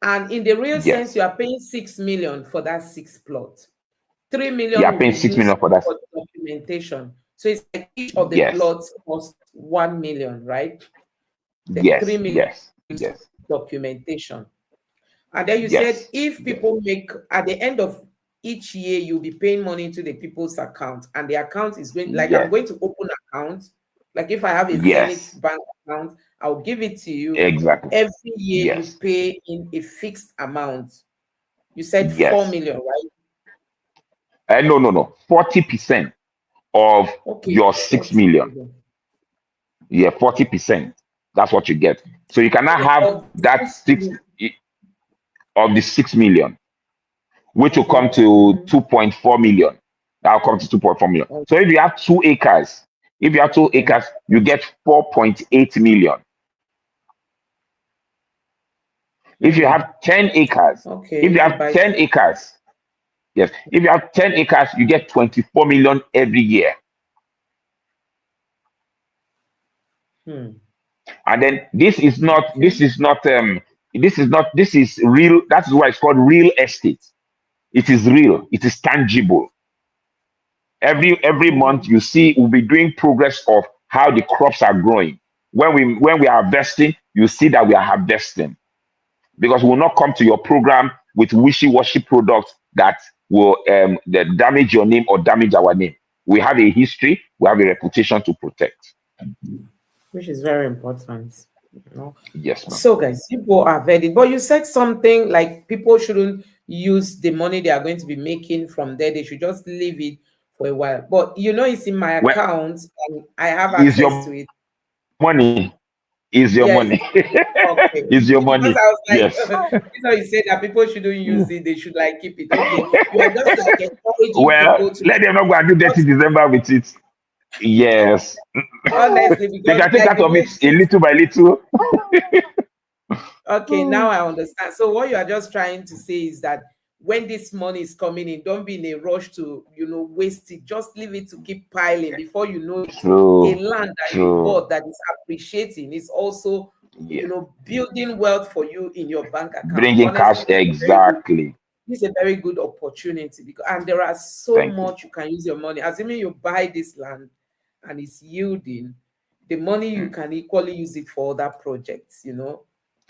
A: And in the real sense,
D: Yes.
A: you are paying 6 million for that 6 plot. 3
D: You
A: million
D: are
A: will
D: paying
A: be
D: 6
A: used
D: million for that.
A: for documentation. So it's like each of the
D: Yes.
A: plots costs 1 million, right? Then 3
D: Yes.
A: million
D: Yes.
A: is
D: Yes.
A: documentation. And then you said
D: Yes.
A: if
D: Yes.
A: people make, at the end of each year, you'll be paying money to the people's account, and the account is going, like I'm
D: Yes.
A: going to open an account. Like if I have a
D: Yes.
A: Zenith bank account, I'll give it to you.
D: Exactly.
A: Every year you
D: Yes.
A: pay in a fixed amount. You said 4
D: Yes.
A: million, right?
D: No. 40% of
A: Okay,
D: your 6
A: 40
D: million.
A: million.
D: Yeah, 40%. That's what you get. So you cannot have
A: Of
D: that
A: 6
D: six
A: million.
D: of the 6 million, which will come
A: Okay.
D: to 2.4 million. That'll come to 2.4 million.
A: Okay.
D: So if you have 2 acres, you get 4.8 million. If you have 10 acres,
A: Okay, if you buy
D: yes, if you have 10 acres, you get 24 million every year. And then this is real. That's why it's called real estate. It is real, it is tangible. Every month you see we'll be doing progress of how the crops are growing. When we are harvesting, you see that we are harvesting. Because we will not come to your program with wishy-washy products that will that damage your name or damage our name. We have a history, we have a reputation to protect.
A: which is very important.
D: Yes, ma'am.
A: So, guys, people are ready. But you said something like people shouldn't use the money they are going to be making from there. They should just leave it for a while. But it's in my
D: Well,
A: account and I have
D: is
A: access
D: your
A: to it.
D: money? Is your
A: Yes.
D: money?
A: Okay.
D: Is your
A: Because
D: money?
A: I was like,
D: Yes.
A: you said that people shouldn't use it, they should like keep it. Okay. You are just like encouraging
D: Well,
A: people to
D: let them not go and do dirty December with it. Yes.
A: honestly,
D: They
A: because
D: can take
A: like
D: out
A: the
D: of
A: way
D: it a little by little.
A: okay, now I understand. So what you are just trying to say is that when this money is coming in, don't be in a rush to, waste it. Just leave it to keep piling. Before you know it, a
D: True.
A: land that you
D: True.
A: bought that is appreciating is also,
D: Yeah.
A: building wealth for you in your bank account.
D: Bringing
A: Honestly,
D: cash. Exactly.
A: this is a very good opportunity because, and there are so
D: Thank you.
A: much you can use your money. Assuming you buy this land and it's yielding, the money you can equally use it for other projects, even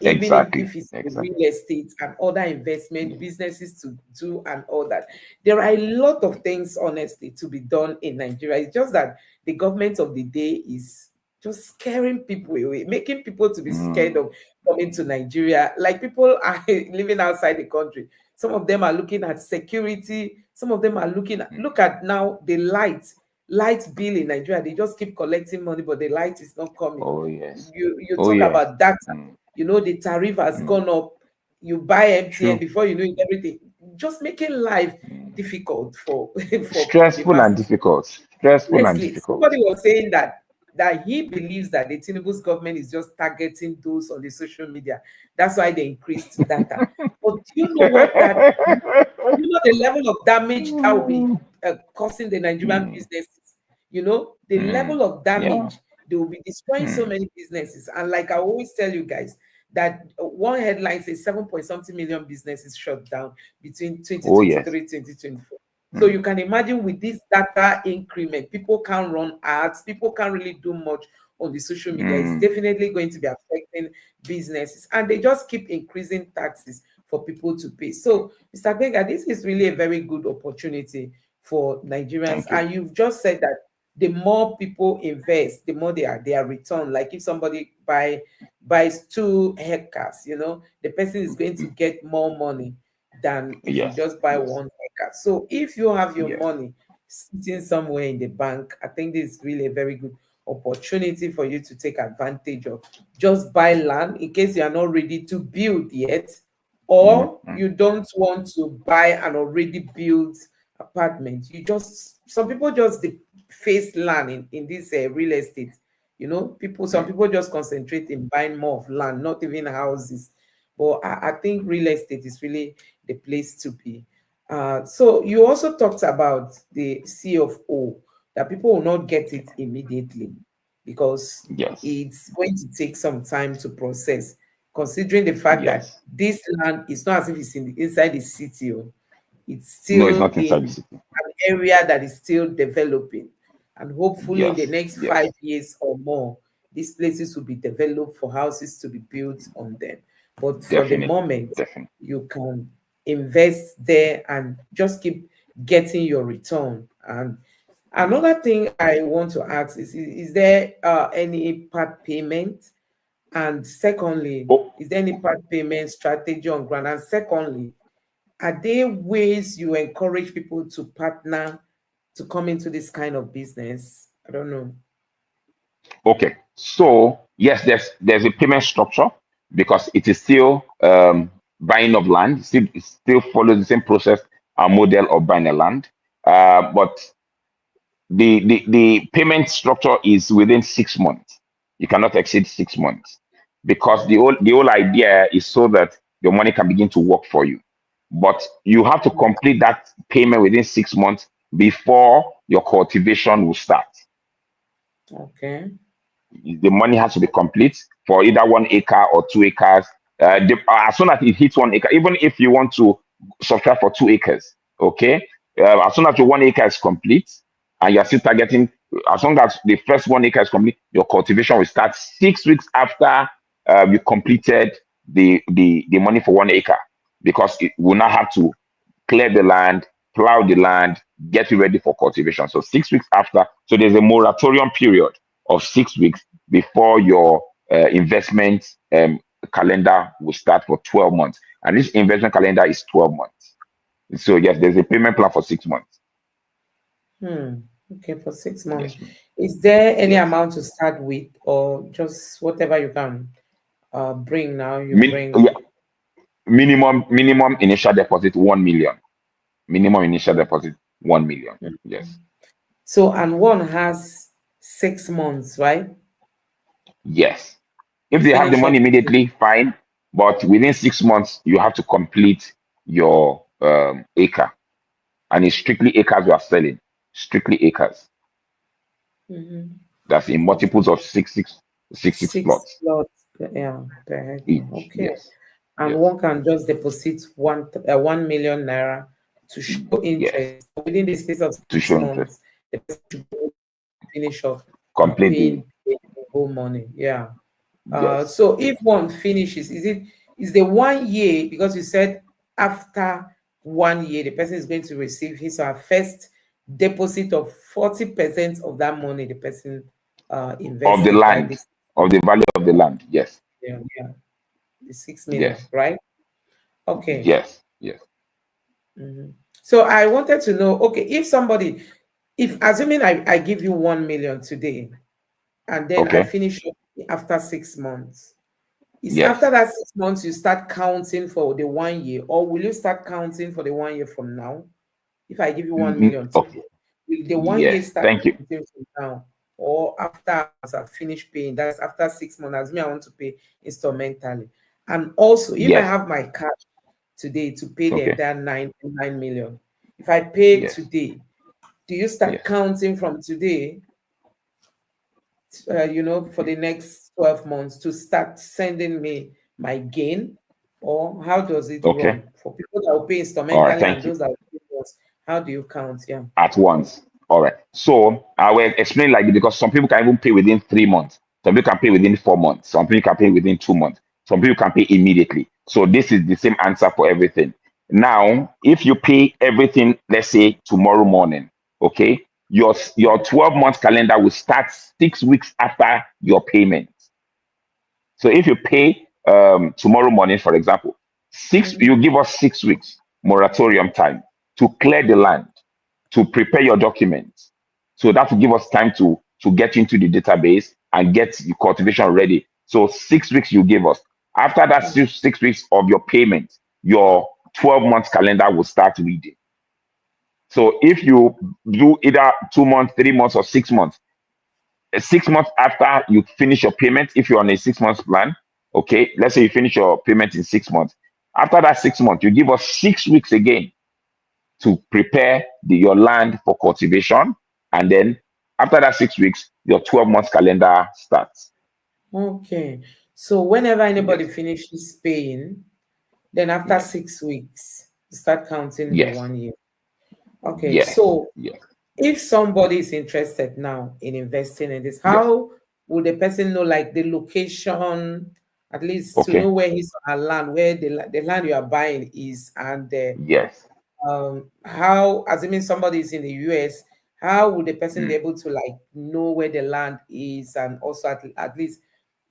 D: Exactly.
A: if it's
D: Exactly.
A: real estate and other investment businesses to do and all that. There are a lot of things, honestly, to be done in Nigeria. It's just that the government of the day is just scaring people away, making people to be scared of coming to Nigeria. Like people are living outside the country. Some of them are looking at security. Some of them are look at now the light bill in Nigeria. They just keep collecting money, but the light is not coming.
D: Oh yes.
A: You
D: Oh
A: talk
D: yes.
A: about data. The tariff has gone up. You buy MTN
D: True.
A: before you know it, everything. Just making life difficult for the
D: Stressful and
A: masses.
D: difficult. Stressful and
A: Honestly,
D: difficult.
A: somebody was saying that he believes that the Tinubu's government is just targeting those on the social media. That's why they increased data. But do you know what that? You know the level of damage that will be causing the Nigerian businesses. You know, the level of
D: Yeah.
A: damage, they will be destroying so many businesses. And like I always tell you guys, that one headline says 7 point something million businesses shut down between
D: Oh yes.
A: 2023 2024. So you can imagine with this data increment, people can't run ads, people can't really do much on the social media. It's definitely going to be affecting businesses, and they just keep increasing taxes for people to pay. So, Mr. Benga, this is really a very good opportunity for Nigerians.
D: Thank you.
A: And you've just said that the more people invest, the more they are returned. Like if somebody buys 2 hectares, you know, the person is going to get more money than if you
D: Yes.
A: just buy
D: Yes.
A: 1 hectare. So if you have your
D: Yes.
A: money sitting somewhere in the bank, I think this is really a very good opportunity for you to take advantage of. Just buy land in case you are not ready to build yet, or you don't want to buy an already built apartment. You just, some people just face land in this real estate. You know, some people just concentrate in buying more of land, not even houses. But I think real estate is really the place to be. So you also talked about the CFO, that people will not get it immediately because
D: Yes.
A: it's going to take some time to process, considering the fact that
D: Yes.
A: this land is not as if it's inside the city. It's
D: No, it's
A: still
D: not inside the
A: in
D: city.
A: an area that is still developing. And hopefully in the
D: Yes.
A: next
D: Yes.
A: 5 years or more, these places will be developed for houses to be built on them. But for the
D: Definitely.
A: moment,
D: Definitely.
A: you can invest there and just keep getting your return. And another thing I want to ask is there any part payment? And secondly,
D: Oh,
A: is there any part payment strategy on ground? And secondly, are there ways you encourage people to partner to come into this kind of business? I don't know.
D: okay. So yes, there's a payment structure because it is still buying of land. It still follows the same process and model of buying a land. But the payment structure is within 6 months. You cannot exceed 6 months because the whole idea is so that your money can begin to work for you. But you have to complete that payment within 6 months before your cultivation will start.
A: Okay.
D: The money has to be complete for either 1 acre or 2 acres. As soon as it hits 1 acre, even if you want to subscribe for 2 acres, okay, as soon as your 1 acre is complete and you're still targeting, as long as the first 1 acre is complete, your cultivation will start 6 weeks after you completed the money for 1 acre, because it will now have to clear the land, plow the land, get it ready for cultivation. So 6 weeks after, so there's a moratorium period of 6 weeks before your investment calendar will start for 12 months. And this investment calendar is 12 months. So yes, there's a payment plan for 6 months.
A: Okay, for 6 months.
D: Yes.
A: Is there any
D: Yes.
A: amount to start with, or just whatever you can bring now, you
D: Yeah,
A: bring?
D: minimum initial deposit 1 million. Minimum initial deposit 1 million. Yes.
A: So, and one has 6 months, right?
D: Yes. If
A: To
D: they have the
A: finish
D: money
A: everything.
D: immediately, fine. But within 6 months, you have to complete your acre. And it's strictly acres you are selling. Strictly acres. That's in
A: Okay.
D: multiples of six
A: 6
D: plots
A: plots, yeah, per hectare.
D: each.
A: Okay.
D: Yes.
A: And
D: Yes.
A: one can just deposit 1 million naira to show
D: Yes.
A: interest within the space of
D: To
A: six
D: show interest.
A: months. The person should be able to finish off
D: Completely.
A: paying the whole money. Yeah.
D: Yes.
A: So if one finishes, is the 1 year, because you said after 1 year the person is going to receive his or her first deposit of 40% of that money the person
D: Of the
A: invested, right?
D: land. Of the value of the land. Yes.
A: Yeah, the 6 million,
D: Yes.
A: right? Okay.
D: Yes. Yes.
A: So I wanted to know, okay, if assuming I give you 1 million today and then I
D: Okay.
A: finish up after 6 months, is
D: Yes.
A: after that 6 months you start counting for the 1 year, or will you start counting for the 1 year from now? If I give you 1 million
D: Okay.
A: today, will the 1 year
D: Yes.
A: start
D: Thank you.
A: counting from now? Or after as I finish paying, that's after 6 months, as me, I want to pay instrumentally. And also, if I
D: Yes.
A: have my cash today to pay the
D: Okay.
A: entire 9 million, if I pay
D: Yes.
A: today, do you start
D: Yes.
A: counting from today, for the next 12 months to start sending me my gain? Or how does it
D: Okay.
A: run? For people that will pay
D: All right.
A: instrumentally and
D: Thank you.
A: those that will pay once, how do you count? Yeah.
D: At once. All right. So I will explain like this because some people can even pay within 3 months. Some people can pay within 4 months. Some people can pay within 2 months. Some people can pay immediately. So this is the same answer for everything. Now, if you pay everything, let's say tomorrow morning, okay, your 12 months calendar will start 6 weeks after your payment. So if you pay tomorrow morning, for example, you give us 6 weeks moratorium time to clear the land, to prepare your documents. So that will give us time to get into the database and get the cultivation ready. So 6 weeks you give us. After that 6 weeks of your payment, your 12 months calendar will start reading. So if you do either 2 months, 3 months, or 6 months, 6 months after you finish your payment, if you're on a 6 months plan, okay, let's say you finish your payment in 6 months. After that 6 months, you give us 6 weeks again to prepare your land for cultivation. And then after that 6 weeks, your 12 months calendar starts.
A: Okay. So whenever anybody
D: Yes,
A: finishes paying, then after
D: yes,
A: 6 weeks, you start counting the
D: yes,
A: 1 year. Okay.
D: yes,
A: So
D: yes.
A: if somebody is interested now in investing in this,
D: Yes.
A: how would the person know like the location, at least to know
D: Okay.
A: where his or her land, where the land you are buying is, and
D: Yes.
A: how, assuming somebody is in the US, how would the person be
D: Mm.
A: able to like know where the land is, and also at least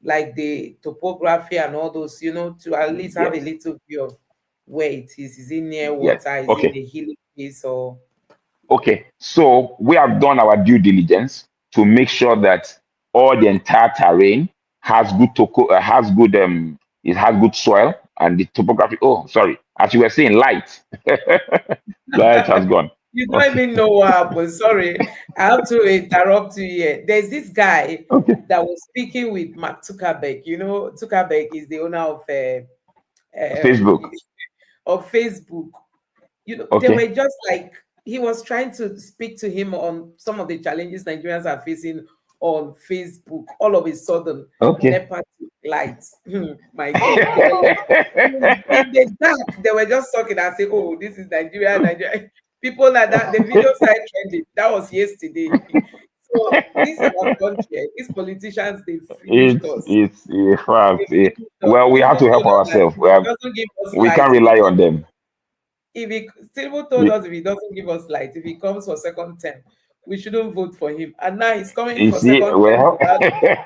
A: like the topography and all those, to at least have a
D: Yes.
A: little view of where it is. Is it near
D: Yes.
A: water? Is it in
D: Okay.
A: a hilly place or?
D: Okay. So we have done our due diligence to make sure that all the entire terrain has it has good soil and the topography. Oh, sorry. As you were saying, light. Light has gone.
A: You don't
D: Okay.
A: even know what happened. Sorry, I have to interrupt you here. There's this guy
D: Okay.
A: that was speaking with Mark Zuckerberg. Zuckerberg is the owner um,
D: Facebook.
A: of Facebook. They were
D: Okay.
A: just like he was trying to speak to him on some of the challenges Nigerians are facing on Facebook. All of a sudden,
D: Okay.
A: NEPA took lights. My God, they were like in the dark. They were just talking and say, "Oh, this is Nigeria, Nigeria." People like that. The video started trending. That was yesterday. So this is our country. These politicians, they finished us.
D: It's a
A: They
D: fact.
A: finished us.
D: Well, we have
A: Tinubu
D: to help
A: told us that
D: ourselves.
A: if he doesn't give us
D: We
A: light,
D: can't rely on them.
A: if he Tinubu told
D: We,
A: us if he doesn't give us light, if he comes for second term, we shouldn't vote for him. And now he's coming
D: you
A: for
D: see,
A: second term
D: well,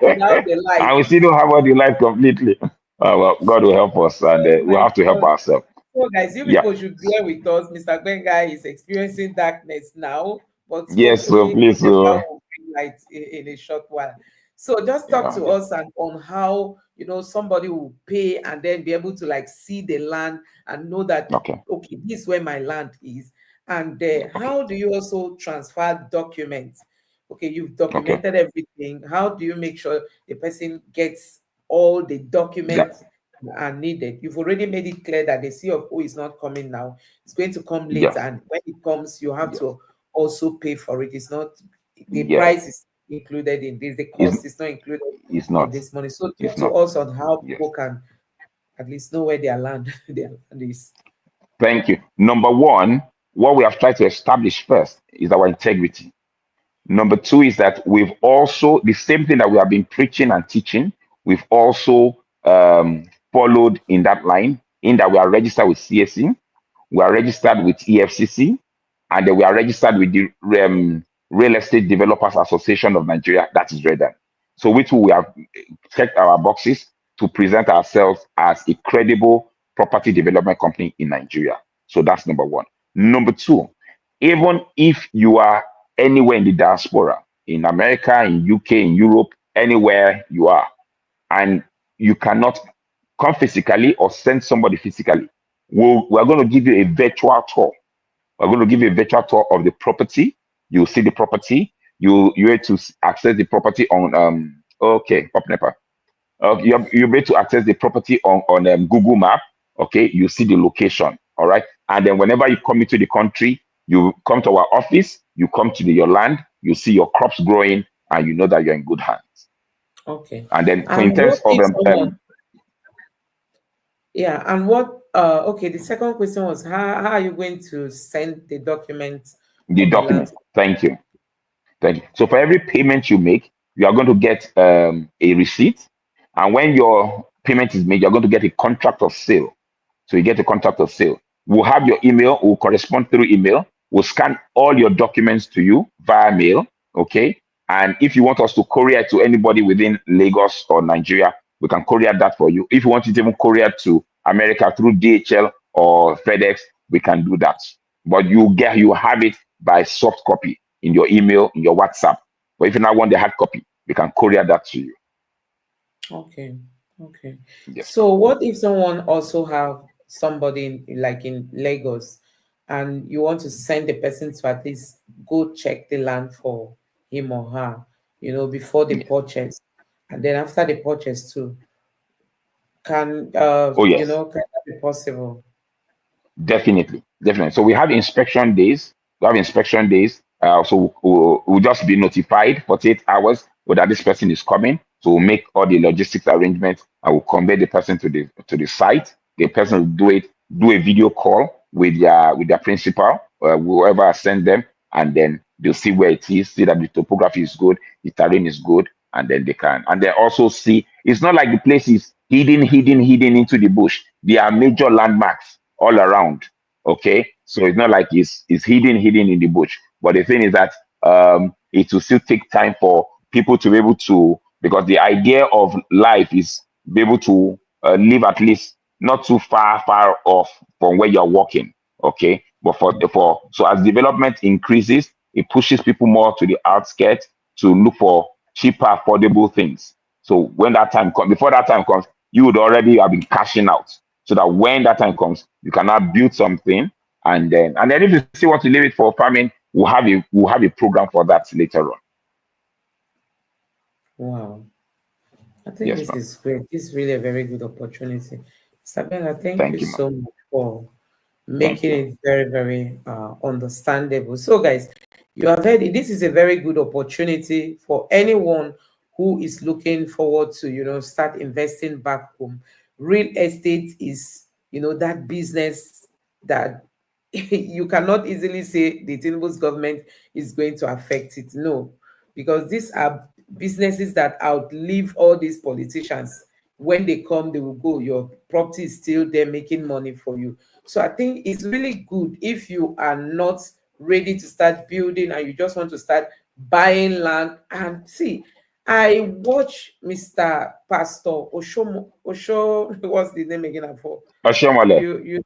A: without the light.
D: and we still don't have all the light completely. Well, God will help us, and
A: Oh
D: we
A: my
D: have to help
A: God.
D: ourselves.
A: So guys, you
D: Yeah.
A: people should bear with us. Mr. Benga is experiencing darkness now, but
D: Yes. So
A: hopefully
D: please.
A: the power will bring light in a short while. So just talk
D: Yeah.
A: to
D: Yeah.
A: us and on how somebody will pay and then be able to like see the land and know that
D: Okay.
A: okay, this is where my land is. And
D: Okay.
A: how do you also transfer documents? Okay, you've
D: Okay.
A: documented everything. How do you make sure the person gets all the
D: Yeah.
A: documents are needed? You've already made it clear that the CFO is not coming now. It's going to come later.
D: Yes.
A: And when it comes, you have
D: Yes.
A: to also pay for it. It's not the
D: Yes.
A: price is included in this, the
D: It's
A: cost is not included
D: it's
A: in
D: not.
A: this money. So talk
D: It's
A: to
D: not.
A: us on how
D: Yes.
A: people can at least know where their land their land is.
D: Thank you. Number one, what we have tried to establish first is our integrity. Number two is that we've also, the same thing that we have been preaching and teaching, we've also followed in that line, in that we are registered with CSE, we are registered with EFCC, and then we are registered with the Real Estate Developers Association of Nigeria, that is REDA. So which we have checked our boxes to present ourselves as a credible property development company in Nigeria. So that's number one. Number two, even if you are anywhere in the diaspora, in America, in UK, in Europe, anywhere you are, and you cannot come physically or send somebody physically, we're going to give you a virtual tour. We're going to give you a virtual tour of the property. You'll see the property. You're able to access the property on okay, Pop Nepa. You'll be able to access the property on Google Map. Okay, you see the location. All right, and then whenever you come into the country, You come to our office, you come to your land, you see your crops growing, and you know that you're in good hands.
A: Okay.
D: And then, for in
A: And
D: terms
A: what
D: of
A: if someone, yeah, and what, okay, the second question was how are you going to send the documents
D: the
A: of the land?
D: document, thank you. Thank you. So for every payment you make, you are going to get a receipt. And when your payment is made, you're going to get a contract of sale. So you get a contract of sale. We'll have your email, we'll correspond through email. We'll scan all your documents to you via mail. Okay. And if you want us to courier to anybody within Lagos or Nigeria, we can courier that for you. If you want it even courier to America through DHL or FedEx, we can do that. But you have it by soft copy in your email, in your WhatsApp. But if you now want the hard copy, we can courier that to you.
A: Okay. Okay.
D: Yes, ma'am.
A: So what if someone also have somebody like in Lagos and you want to send the person to at least go check the land for him or her, before the
D: Yeah.
A: purchase, and then after the purchase too, can
D: Oh, yes.
A: can that be possible?
D: Definitely, definitely. So we have inspection days. We have inspection days. So we'll just be notified 48 hours whether this person is coming. So we'll make all the logistics arrangements. I will convey the person to the site. The person will do a video call with their principal, whoever I send them, and then they'll see where it is, see that the topography is good, the terrain is good, and then they can. And they also see it's not like the place is hidden into the bush. There are major landmarks all around. Okay, so it's not like it's hidden in the bush. But the thing is that it will still take time for people to be able to, because the idea of life is be able to live at least not too far off from where you're walking. Okay, but for so as development increases, it pushes people more to the outskirts to look for cheaper, affordable things. So when that time comes, before that time comes, you would already have been cashing out, so that when that time comes, you can now build something, and then if you still want to leave it for farming, we'll have a program for that later on.
A: Wow. I think
D: Yes,
A: this
D: ma'am.
A: is great. This is really a very good opportunity. Sabella, thank you
D: Thank you, ma'am.
A: so much for
D: Thank
A: making
D: you.
A: it very, very understandable. So, guys, you have heard it. This is a very good opportunity for anyone who is looking forward to, start investing back home. Real estate is, that business that you cannot easily say the Tinubu's government is going to affect it. No, because these are businesses that outlive all these politicians. When they come, they will go. Your property is still there making money for you. So I think it's really good if you are not ready to start building and you just want to start buying land. And see, I watch Mr. Pastor Osho, what's the name again for?
D: Ashimole.
A: You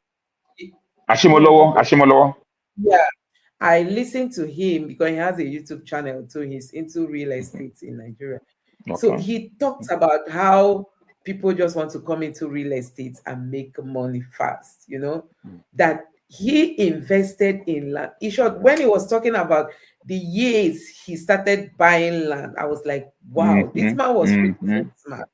A: no,
D: Ashimolowo.
A: not Osho.
D: Ashimolowo.
A: Yeah, I listen to him because he has a YouTube channel too. He's into real estate in Nigeria. So
D: Okay.
A: he talked about how people just want to come into real estate and make money fast, that he invested in land. In short, when he was talking about the years he started buying land, I was like, wow, this
D: Mm-hmm.
A: man was really
D: Mm-hmm.
A: very smart.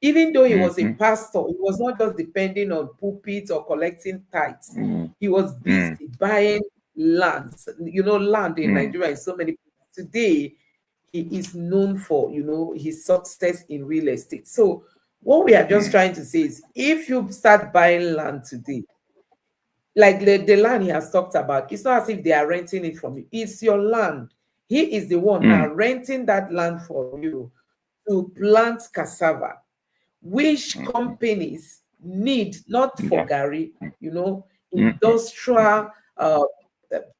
A: Even though he was a
D: Mm-hmm.
A: pastor, he was not just depending on pulpits or collecting tithes. He was
D: Mm-hmm.
A: busy buying lands. Land in
D: Mm-hmm.
A: Nigeria is so many. Today, he is known for, his success in real estate. So what we are just trying to say is if you start buying land today, like the land he has talked about, it's not as if they are renting it from you. It's your land. He is the one now
D: Mm-hmm.
A: renting that land for you to plant cassava, which companies need, not for
D: Yeah.
A: Gary,
D: Mm-hmm.
A: industrial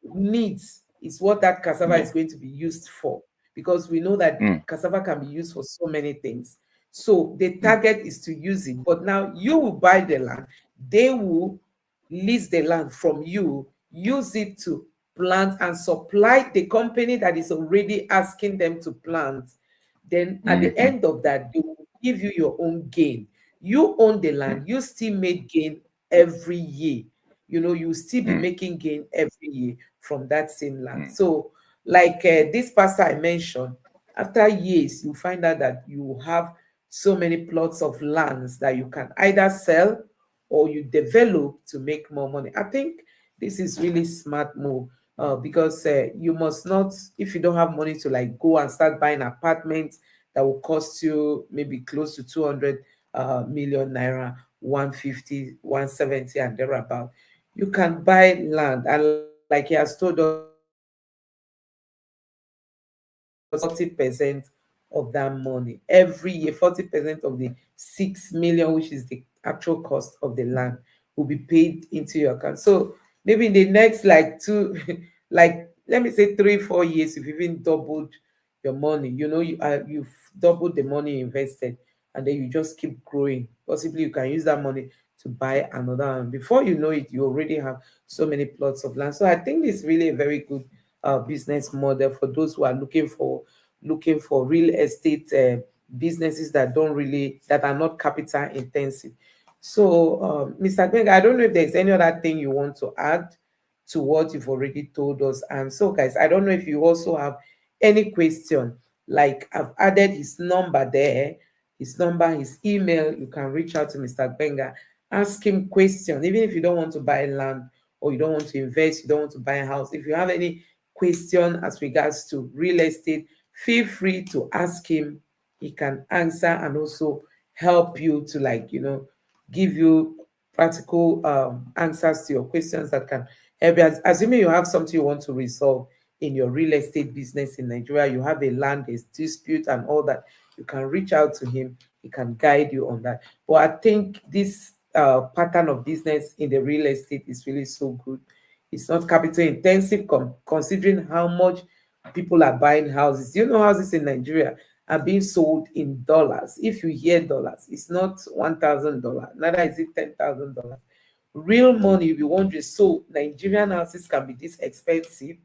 A: needs is what that cassava
D: Yeah.
A: is going to be used for. Because we know that
D: Mm-hmm.
A: cassava can be used for so many things. So the target is to use it. But now you will buy the land, they will lease the land from you, use it to plant and supply the company that is already asking them to plant. Then at the
D: Mm-hmm.
A: end of that, they will give you your own gain. You own the land, you still make gain every year. You still be
D: Mm-hmm.
A: making gain every year from that same land. So, like this pastor I mentioned, after years, you find out that you have so many plots of lands that you can either sell or you develop to make more money. I think this is really smart move. because you must not, if you don't have money to like go and start buying apartments that will cost you maybe close to 200 million naira, 150, 170 and thereabout. You can buy land, and like he has told us, us 40% of that money every year. 40% of the 6 million, which is the actual cost of the land, will be paid into your account. So maybe in the next like two like let me say 3 4 years, you've even doubled your money. You've doubled the money you invested, and then you just keep growing. Possibly you can use that money to buy another one. Before you know it, you already have so many plots of land. So I think it's really a very good business model for those who are looking for real estate businesses that are not capital intensive. So, Mr. Gbenga, I don't know if there's any other thing you want to add to what you've already told us. And so, guys, I don't know if you also have any question. Like, I've added his number there, his number, his email. You can reach out to Mr. Gbenga, ask him questions, even if you don't want to buy land or you don't want to invest, you don't want to buy a house. If you have any question as regards to real estate, feel free to ask him. He can answer and also help you to give you practical answers to your questions that can help you. Assuming you have something you want to resolve in your real estate business in Nigeria, you have a land dispute and all that, you can reach out to him. He can guide you on that. But I think this pattern of business in the real estate is really so good. It's not capital intensive, considering how much people are buying houses. You know, houses in Nigeria are being sold in dollars. If you hear dollars, it's not $1,000, neither is it $10,000. Real money, you'll be wondering, so Nigerian houses can be this expensive?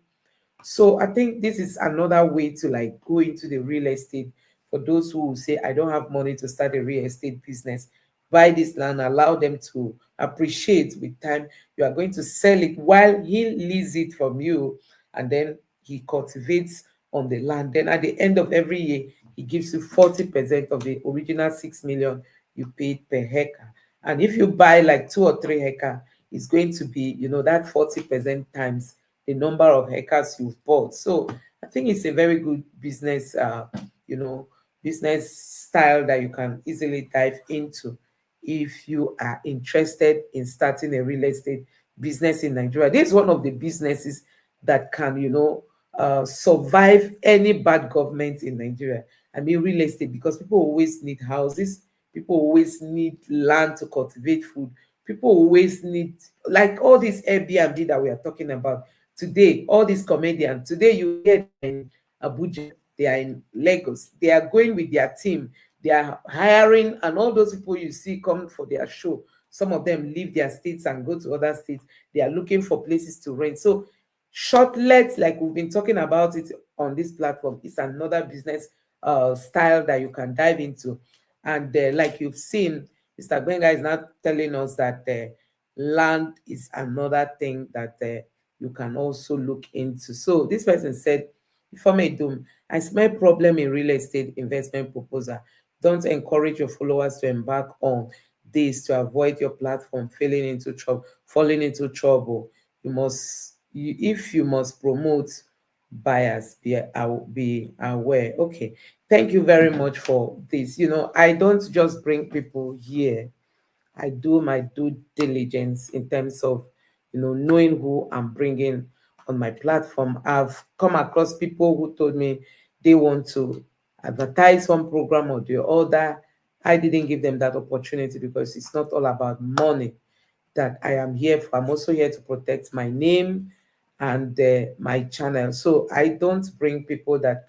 A: So I think this is another way to like go into the real estate for those who will say, I don't have money to start a real estate business. Buy this land, allow them to appreciate with time. You are going to sell it while he leases it from you, and then he cultivates on the land. Then at the end of every year, he gives you 40% of the original 6 million you paid per hectare. And if you buy like 2 or 3 hectares, it's going to be, that 40% times the number of hectares you've bought. So I think it's a very good business, business style that you can easily dive into if you are interested in starting a real estate business in Nigeria. This is one of the businesses that can, survive any bad government in Nigeria. I mean, real estate, because people always need houses, people always need land to cultivate food, people always need, like all this Airbnb that we are talking about today, all these comedians, today you hear in Abuja, they are in Lagos, they are going with their team, they are hiring, and all those people you see come for their show, some of them leave their states and go to other states. They are looking for places to rent. So shortlets, like we've been talking about it on this platform, is another business style that you can dive into. And like you've seen, Mr. Gbenga is now telling us that land is another thing that you can also look into. So this person said, Ifeoma Edom, I smell problem in real estate investment proposal. Don't encourage your followers to embark on this to avoid your platform falling into trouble. If you must promote buyers, be aware. Okay, thank you very much for this. I don't just bring people here, I do my due diligence in terms of, knowing who I'm bringing on my platform. I've come across people who told me they want to advertise one program or the other. I didn't give them that opportunity because it's not all about money that I am here for. I'm also here to protect my name and my channel. So I don't bring people that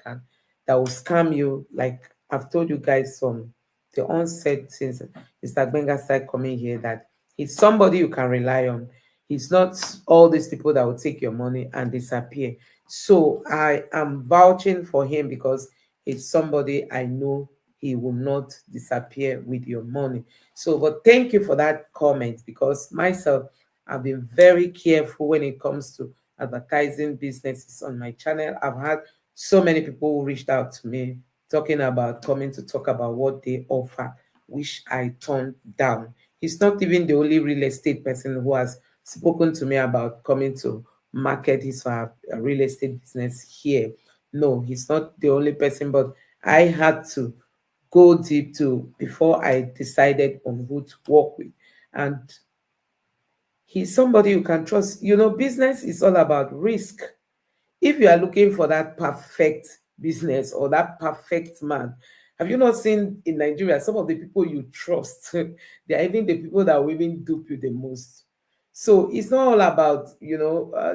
A: will scam you. Like I've told you guys from the onset, since Mr. Gbenga started coming here, that he's somebody you can rely on. He's not all these people that will take your money and disappear. So I am vouching for him because it's somebody I know he will not disappear with your money. So, but thank you for that comment, because myself, I've been very careful when it comes to advertising businesses on my channel. I've had so many people who reached out to me talking about coming to talk about what they offer, which I turned down. He's not even the only real estate person who has spoken to me about coming to market his real estate business here. No, he's not the only person, but I had to go deep to before I decided on who to work with. And he's somebody you can trust. Business is all about risk. If you are looking for that perfect business or that perfect man, have you not seen in Nigeria some of the people you trust? They are even the people that will even dupe you the most. So it's not all about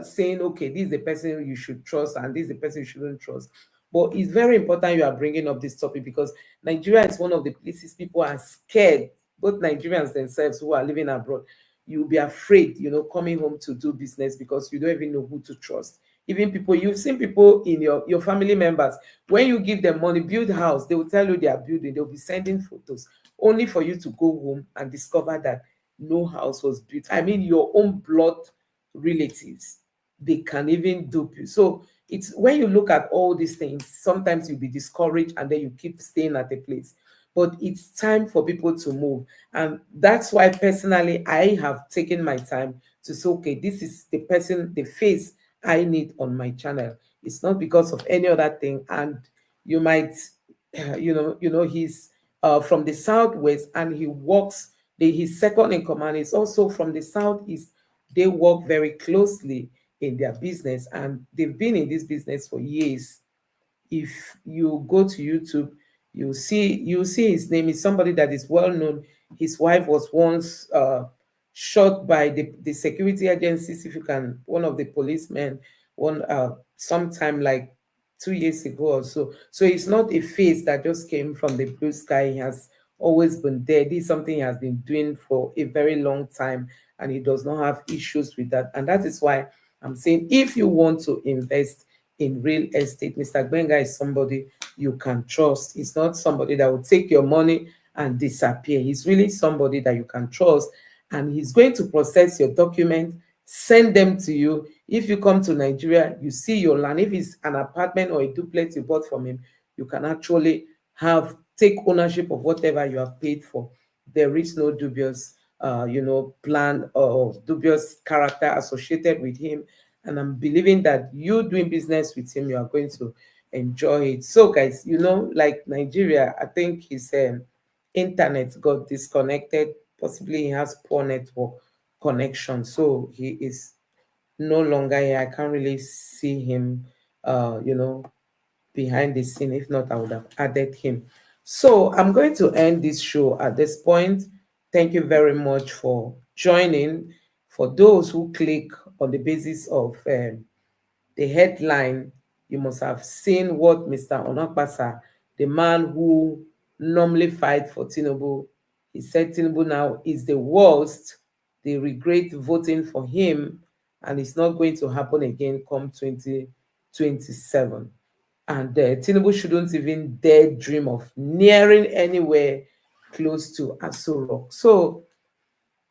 A: saying, okay, this is the person you should trust and this is the person you shouldn't trust. But it's very important you are bringing up this topic because Nigeria is one of the places people are scared, both Nigerians themselves who are living abroad. You'll be afraid, coming home to do business because you don't even know who to trust. Even people, you've seen people in your family members, when you give them money, build house, they will tell you they are building, they'll be sending photos, only for you to go home and discover that no house was built. I mean, your own blood relatives, they can even dupe you. So it's when you look at all these things, sometimes you'll be discouraged and then you keep staying at a place. But it's time for people to move. And that's why personally, I have taken my time to say, okay, this is the person, the face I need on my channel. It's not because of any other thing. And you might, he's from the southwest and he works. His second in command is also from the southeast. They work very closely in their business, and they've been in this business for years. If you go to YouTube, you see his name is somebody that is well known. His wife was once shot by the security agencies. If you can, one of the policemen, one sometime like 2 years ago or so. So it's not a face that just came from the blue sky. He has always been there. This is something he has been doing for a very long time, and he does not have issues with that. And that is why I'm saying, if you want to invest in real estate, Mr. Gbenga is somebody you can trust. He's not somebody that will take your money and disappear. He's really somebody that you can trust, and he's going to process your documents, send them to you. If you come to Nigeria, you see your land. If it's an apartment or a duplex you bought from him, you can actually take ownership of whatever you have paid for. There is no dubious plan or dubious character associated with him. And I'm believing that you doing business with him, you are going to enjoy it. So guys, like Nigeria, I think his internet got disconnected. Possibly he has poor network connection, so he is no longer here. I can't really see him behind the scene. If not, I would have added him. So I'm going to end this show at this point. Thank you very much for joining. For those who click on the basis of the headline, you must have seen what Mr. Onokpasa, the man who normally fight for Tinubu, he said Tinubu now is the worst. They regret voting for him, and it's not going to happen again come 2027. And Tinubu shouldn't even dare dream of nearing anywhere close to Asorock. So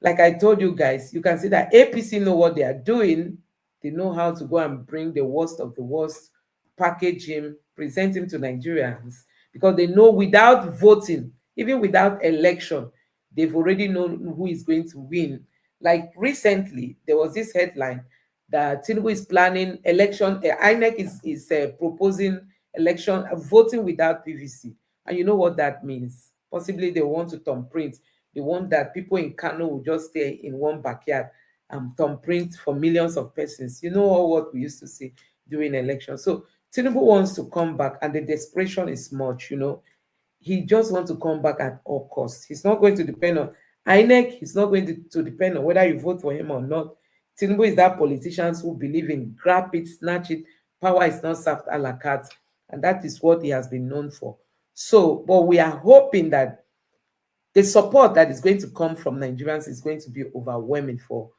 A: like I told you guys, you can see that APC know what they are doing. They know how to go and bring the worst of the worst, package him, present him to Nigerians, because they know without voting, even without election, they've already known who is going to win. Like recently, there was this headline that Tinubu is planning election, INEC is proposing election, voting without PVC. And you know what that means? Possibly they want to thumbprint. They want that people in Kanu will just stay in one backyard and thumbprint for millions of persons. You know all what we used to see during elections. So Tinubu wants to come back, and the desperation is much. He just wants to come back at all costs. He's not going to depend on INEC. He's not going to depend on whether you vote for him or not. Tinubu is that politicians who believe in grab it, snatch it. Power is not served a la carte, and that is what he has been known for. So, but we are hoping that the support that is going to come from Nigerians is going to be overwhelming for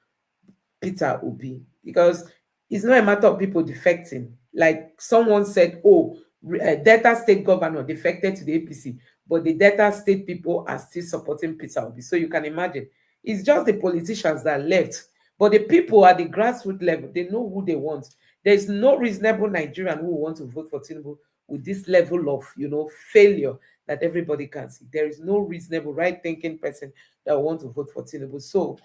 A: Peter Obi, because it's not a matter of people defecting. Like someone said, oh, Delta State governor defected to the APC, but the Delta State people are still supporting Peter Obi. So you can imagine, it's just the politicians that left. But the people at the grassroots level, they know who they want. There's no reasonable Nigerian who will want to vote for Tinubu with this level of, failure that everybody can see. There is no reasonable, right-thinking person that will want to vote for Tinubu. So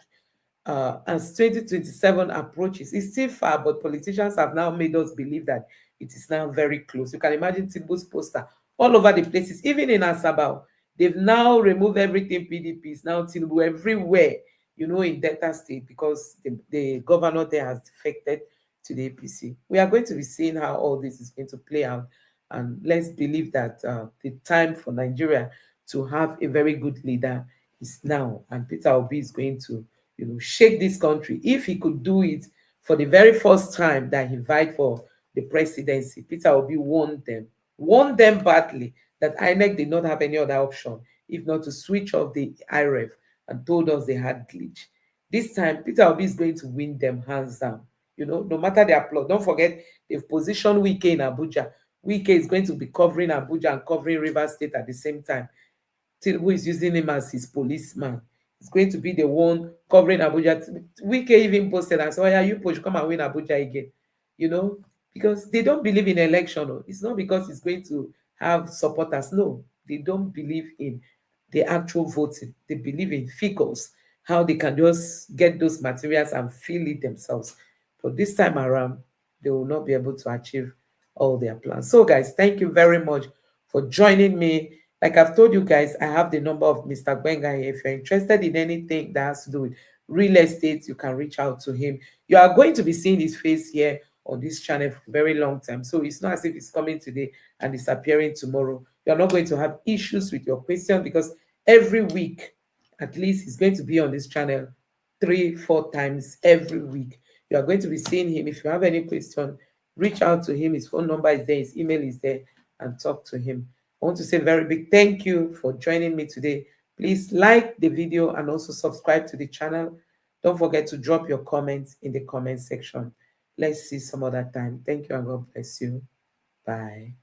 A: as 2027 approaches. It's still far, but politicians have now made us believe that it is now very close. You can imagine Tinubu's poster all over the places, even in Asabao. They've now removed everything PDP is now Tinubu everywhere, in Delta State, because the governor there has defected to the APC. We are going to be seeing how all this is going to play out. And let's believe that the time for Nigeria to have a very good leader is now. And Peter Obi is going to shake this country. If he could do it for the very first time that he vied for the presidency, Peter Obi won them badly, that INEC did not have any other option if not to switch off the IREF and told us they had glitch. This time, Peter Obi is going to win them hands down. No matter the applause. Don't forget, they've positioned Wike in Abuja. Wike is going to be covering Abuja and covering Rivers State at the same time. Tinubu is using him as his policeman. He's going to be the one covering Abuja. Wike even posted and said, "Oh, yeah, you push, come and win Abuja again." Because they don't believe in election. No. It's not because it's going to have supporters. No, they don't believe in the actual voting. They believe in figures, how they can just get those materials and feel it themselves. But this time around, they will not be able to achieve all their plans. So, guys, thank you very much for joining me. Like I've told you guys, I have the number of Mr. Gbenga here. If you're interested in anything that has to do with real estate, you can reach out to him. You are going to be seeing his face here on this channel for a very long time. So it's not as if it's coming today and disappearing tomorrow. You're not going to have issues with your question, because every week, at least, he's going to be on this channel 3-4 times every week. You are going to be seeing him. If you have any question, reach out to him. His phone number is there, his email is there, and talk to him. I want to say a very big thank you for joining me today. Please like the video and also subscribe to the channel. Don't forget to drop your comments in the comment section. Let's see some other time. Thank you and God bless you. Bye.